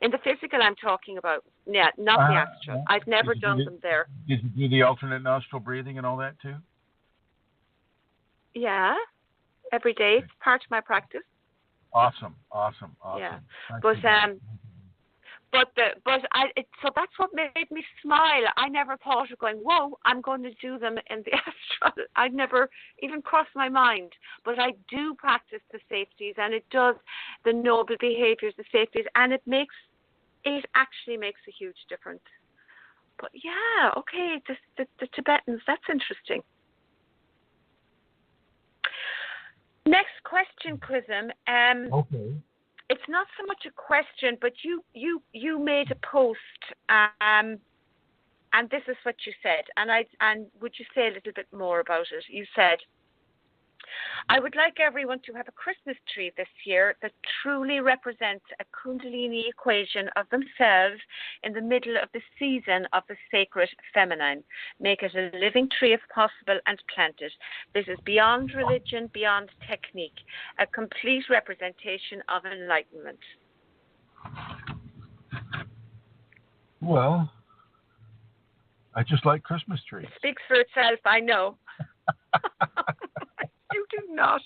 D: In the physical, I'm talking about. Yeah, not the astral. I've never done them there.
B: Did you do the alternate nostril breathing and all that too?
D: Yeah, every day. It's part of my practice.
B: Awesome.
D: Yeah, so that's what made me smile. I never thought of going, whoa, I'm going to do them in the astral. I'd never even crossed my mind. But I do practice the safeties, and it does the noble behaviors, the safeties, and it actually makes a huge difference. But yeah, okay, the Tibetans, that's interesting. Next question, Chrism.
B: Okay.
D: It's not so much a question, but you made a post, and this is what you said. And would you say a little bit more about it? You said, I would like everyone to have a Christmas tree this year that truly represents a Kundalini equation of themselves in the middle of the season of the sacred feminine. Make it a living tree if possible and plant it. This is beyond religion, beyond technique, a complete representation of enlightenment.
B: Well, I just like Christmas trees.
D: It speaks for itself, I know. You do not.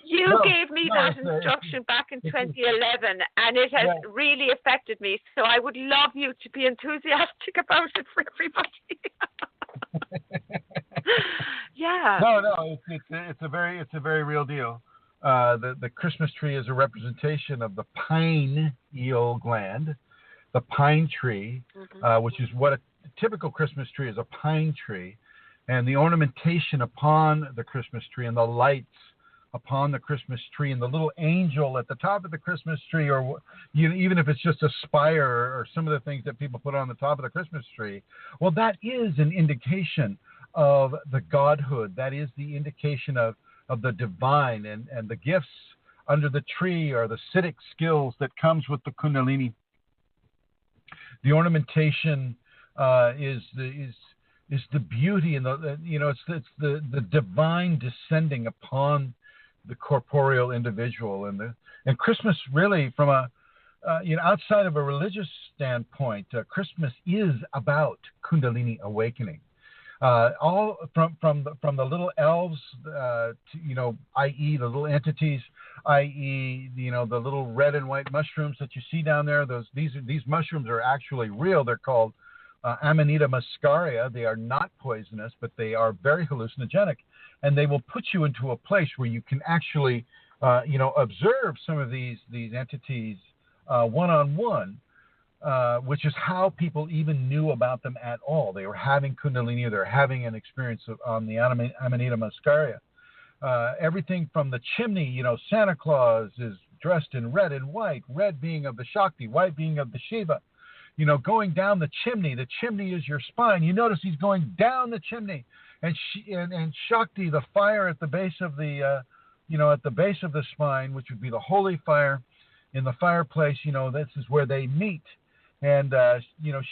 D: You gave me that instruction back in 2011, and it has really affected me. So I would love you to be enthusiastic about it for everybody. Yeah.
B: No, it's a very real deal. The Christmas tree is a representation of the pineal gland, the pine tree, which is what a typical Christmas tree is, a pine tree, and the ornamentation upon the Christmas tree and the lights upon the Christmas tree and the little angel at the top of the Christmas tree, or even if it's just a spire or some of the things that people put on the top of the Christmas tree, well, that is an indication of the godhood. That is the indication of the divine, and the gifts under the tree are the siddhic skills that comes with the Kundalini. The ornamentation is the beauty, and it's the divine descending upon the corporeal individual, and Christmas really, from a outside of a religious standpoint, Christmas is about Kundalini awakening. All from the little elves, i.e. the little entities, i.e. the little red and white mushrooms that you see down there. These mushrooms are actually real. They're called Amanita muscaria. They are not poisonous, but they are very hallucinogenic, and they will put you into a place where you can actually, observe some of these entities one-on-one, which is how people even knew about them at all. They were having Kundalini, they're having an experience on the Amanita muscaria. Everything from the chimney, Santa Claus is dressed in red and white, red being of the Shakti, white being of the Shiva. Going down the chimney is your spine. You notice he's going down the chimney, and Shakti, the fire at the base of the, at the base of the spine, which would be the holy fire in the fireplace. This is where they meet, and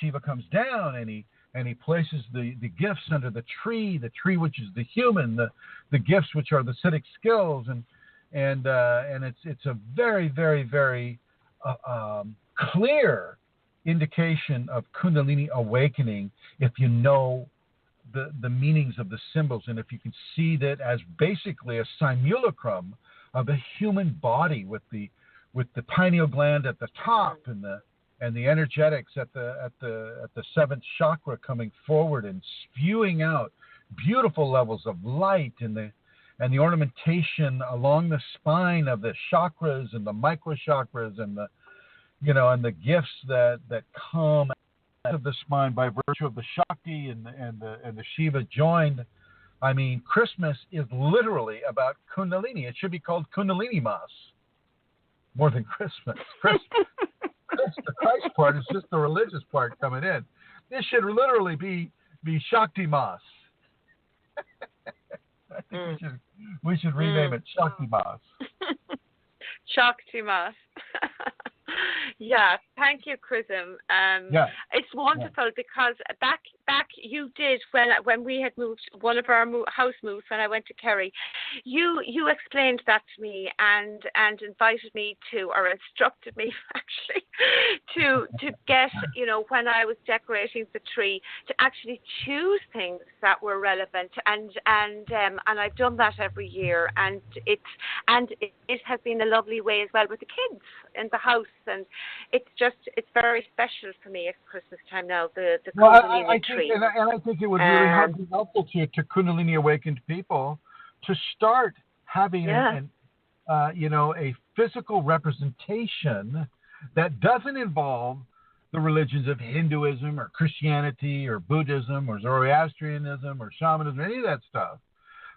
B: Shiva comes down and he places the gifts under the tree which is the human, the gifts which are the siddhic skills, and it's a very, very, very clear indication of Kundalini awakening if you know the meanings of the symbols, and if you can see that as basically a simulacrum of a human body with the pineal gland at the top and the energetics at the seventh chakra coming forward and spewing out beautiful levels of light, and the ornamentation along the spine of the chakras and the micro chakras and the gifts that come out of the spine by virtue of the Shakti and the Shiva joined. I mean, Christmas is literally about Kundalini. It should be called Kundalini Mas more than Christmas. The Christ part is just the religious part coming in. This should literally be Shakti Mas. I think we should rename it Shakti Mas.
D: Shakti Mas. Yeah, thank you, Chrism. It's wonderful because back you did when we had moved, one of our house moves when I went to Kerry, you explained that to me and invited me to, or instructed me actually to get, when I was decorating the tree, to actually choose things that were relevant, and I've done that every year, and it has been a lovely way as well with the kids in the house, and it's very special for me at Christmas time now, the Kundalini tree.
B: And I think it would really be helpful to Kundalini awakened people to start having a physical representation that doesn't involve the religions of Hinduism or Christianity or Buddhism or Zoroastrianism or shamanism, any of that stuff,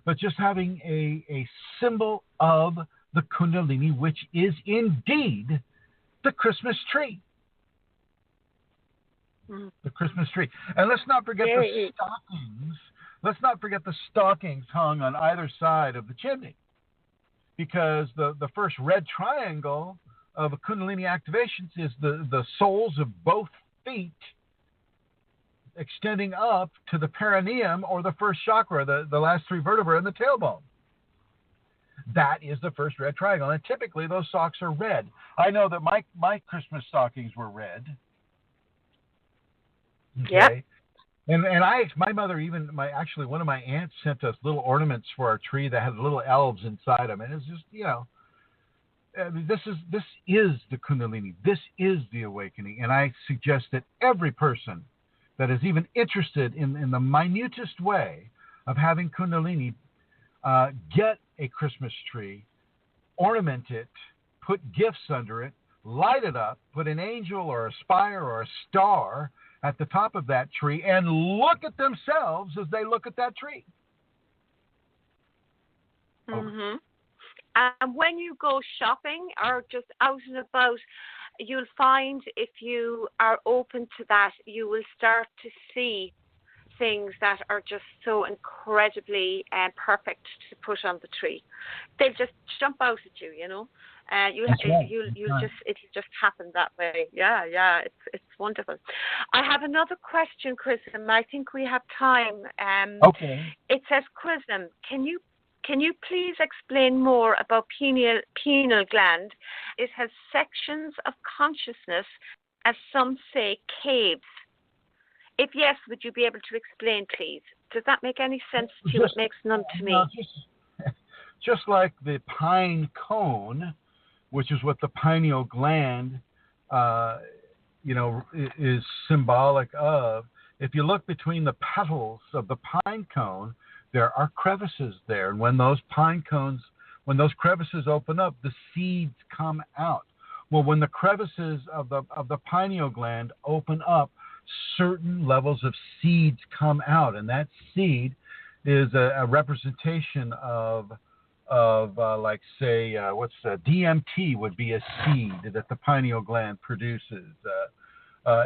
B: but just having a symbol of the Kundalini, which is indeed the Christmas tree. The Christmas tree. And let's not forget the stockings. Let's not forget the stockings hung on either side of the chimney, because the first red triangle of a Kundalini activations is the soles of both feet extending up to the perineum, or the first chakra, the last three vertebrae in the tailbone. That is the first red triangle, and typically those socks are red. I know that my Christmas stockings were red. Okay? And my mother, actually one of my aunts sent us little ornaments for our tree that had little elves inside them, and it's just this is the Kundalini. This is the awakening, and I suggest that every person that is even interested in the minutest way of having Kundalini get a Christmas tree, ornament it, put gifts under it, light it up, put an angel or a spire or a star at the top of that tree, and look at themselves as they look at that tree.
D: Mm-hmm. And when you go shopping or just out and about, you'll find if you are open to that, you will start to see things that are just so incredibly perfect to put on the tree. They'll just jump out at you, it'll just happen that way. Yeah, it's wonderful. I have another question, Chrism. I think we have time.
B: Okay.
D: It says, Chrism, can you please explain more about pineal gland? It has sections of consciousness, as some say, caves. If yes, would you be able to explain, please? Does that make any sense to you? It makes none to me.
B: Just like the pine cone, which is what the pineal gland, is symbolic of. If you look between the petals of the pine cone, there are crevices there, and when those crevices open up, the seeds come out. Well, when the crevices of the pineal gland open up, certain levels of seeds come out, and that seed is a representation of like say DMT would be a seed that the pineal gland produces.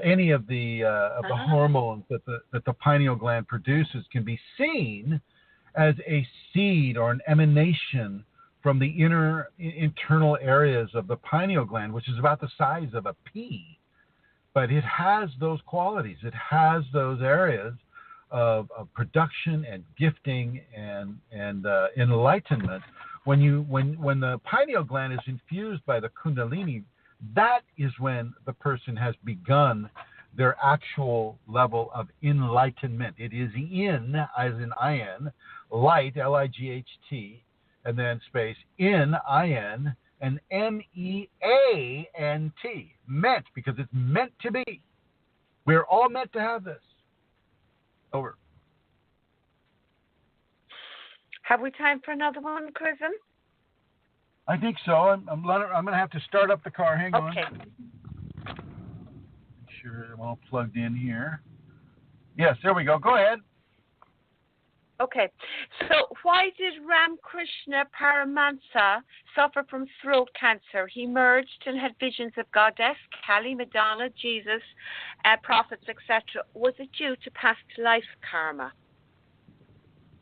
B: Any of the hormones that the pineal gland produces can be seen as a seed or an emanation from the internal areas of the pineal gland, which is about the size of a pea. But it has those qualities. It has those areas of production and gifting and enlightenment. When the pineal gland is infused by the Kundalini, that is when the person has begun their actual level of enlightenment. It is in, as in I-N, light, L-I-G-H-T, and then space, N-I-N, and M-E-A-N-T, meant, because it's meant to be. We're all meant to have this. Over.
D: Have we time for another one, Chrism?
B: I think so. I'm going to have to start up the car. Hang on.
D: Okay.
B: Make sure I'm all plugged in here. Yes, there we go. Go ahead.
D: Okay. So why did Ramakrishna Paramahansa suffer from throat cancer? He merged and had visions of Goddess, Kali, Madonna, Jesus, prophets, etc. Was it due to past life karma?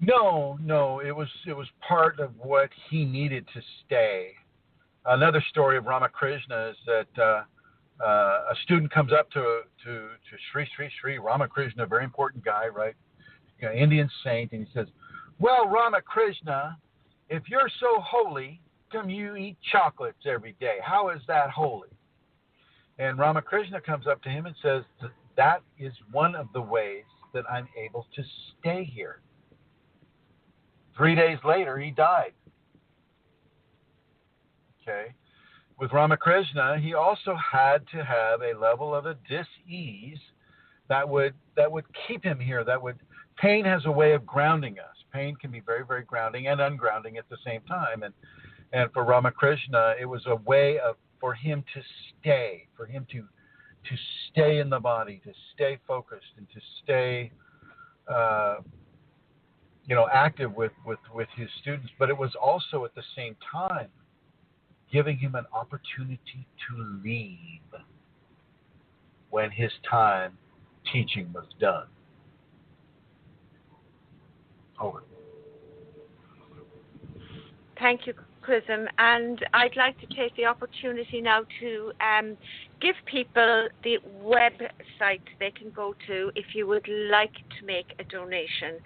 B: No. It was part of what he needed to stay. Another story of Ramakrishna is that a student comes up to Sri Ramakrishna, a very important guy, right? Indian saint, and he says, "Well, Ramakrishna, if you're so holy, come you eat chocolates every day? How is that holy?" And Ramakrishna comes up to him and says, "That is one of the ways that I'm able to stay here." 3 days later, he died. Okay. With Ramakrishna, he also had to have a level of a dis-ease that would keep him here. Pain has a way of grounding us. Pain can be very, very grounding and ungrounding at the same time. And for Ramakrishna, it was a way for him to stay in the body, to stay focused, and to stay active with his students. But it was also at the same time giving him an opportunity to leave when his time teaching was done. Over.
D: Thank you, Chrism. And I'd like to take the opportunity now to give people the website they can go to if you would like to make a donation.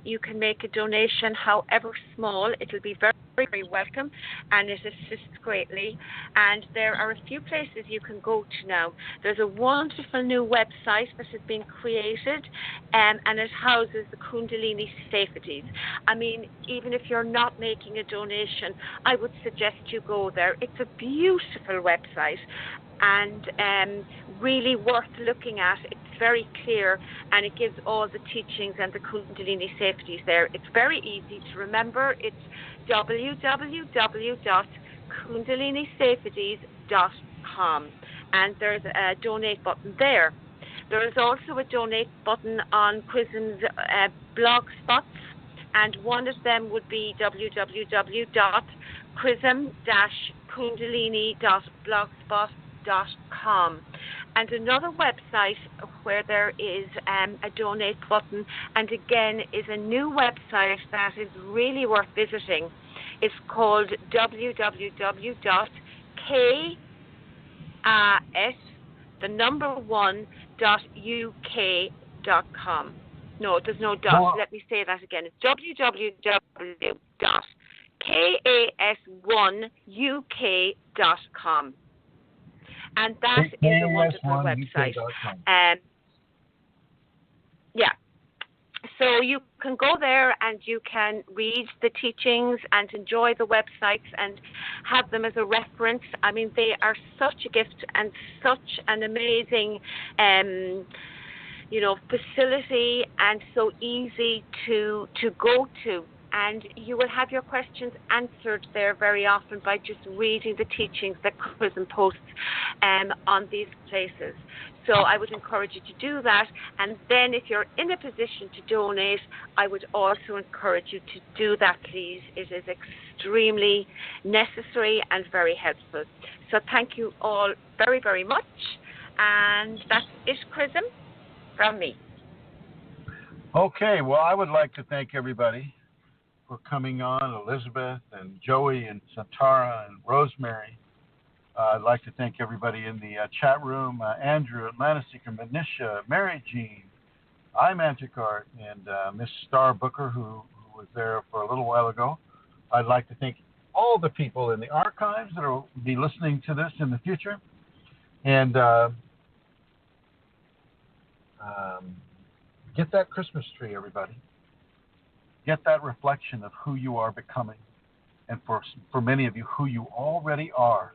D: You can make a donation however small. It'll be very, very welcome, and it assists greatly. And there are a few places you can go to now. There's a wonderful new website that has been created, and it houses the Kundalini safeties. I mean, even if you're not making a donation, I would suggest you go there. It's a beautiful website and really worth looking at. It's very clear, and it gives all the teachings and the Kundalini safeties there. It's very easy to remember. It's www.kundalinisafeties.com, and there's a donate button there. There is also a donate button on Chrism's blog spots, and one of them would be www.chrism-kundalini.blogspot.com. And another website where there is a donate button, and again is a new website that is really worth visiting. It's called www.kas1.uk.com. No, there's no dot.
B: Well,
D: let me say that again. It's www.kas1uk.com. And that is a wonderful website. Yeah. So you can go there and you can read the teachings and enjoy the websites and have them as a reference. I mean, they are such a gift and such an amazing facility, and so easy to go to. And you will have your questions answered there very often by just reading the teachings that Chrism posts on these places. So I would encourage you to do that. And then if you're in a position to donate, I would also encourage you to do that, please. It is extremely necessary and very helpful. So thank you all very, very much. And that's it, Chrism, from me.
B: Okay, well, I would like to thank everybody for coming on, Elizabeth and Joey and Santara and Rosemary. I'd like to thank everybody in the chat room, Andrew, Atlantic, Manisha, Mary Jean, iMagicArt, and Miss Star Booker, who was there for a little while ago. I'd like to thank all the people in the archives that will be listening to this in the future. And get that Christmas tree, everybody. Get that reflection of who you are becoming, and for many of you, who you already are,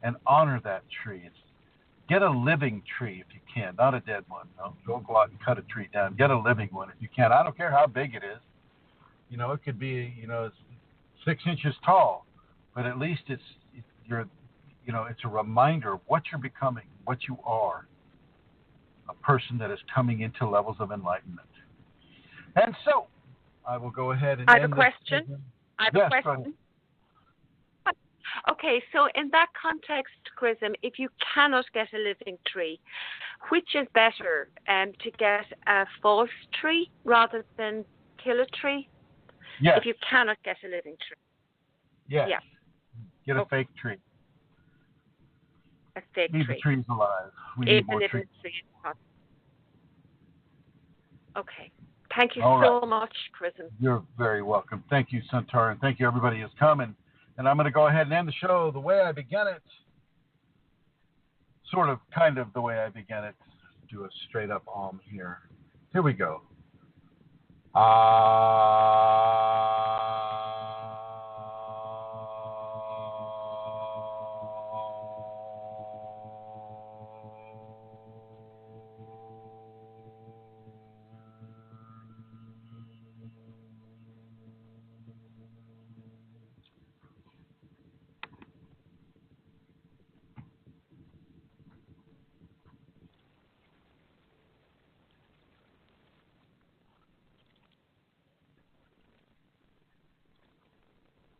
B: and honor that tree. Get a living tree if you can, not a dead one. Don't go out and cut a tree down. Get a living one if you can. I don't care how big it is. It could be 6 inches tall, but at least it's a reminder of what you're becoming, what you are, a person that is coming into levels of enlightenment. And so, I will go ahead and
D: I have a question.
B: Yes, go ahead.
D: Okay, so in that context, Chrism, if you cannot get a living tree, which is better, to get a false tree rather than kill a tree?
B: Yes.
D: If you cannot get a living tree.
B: Yes.
D: Yeah.
B: Get a fake tree.
D: A fake
B: Leave
D: tree.
B: the trees alive. We need more trees.
D: Okay. Thank you so much, Chrism.
B: You're very welcome. Thank you, Santar, and thank you, everybody who's coming. And I'm going to go ahead and end the show the way I began it. Sort of, kind of the way I began it. Do a straight up here. Here we go.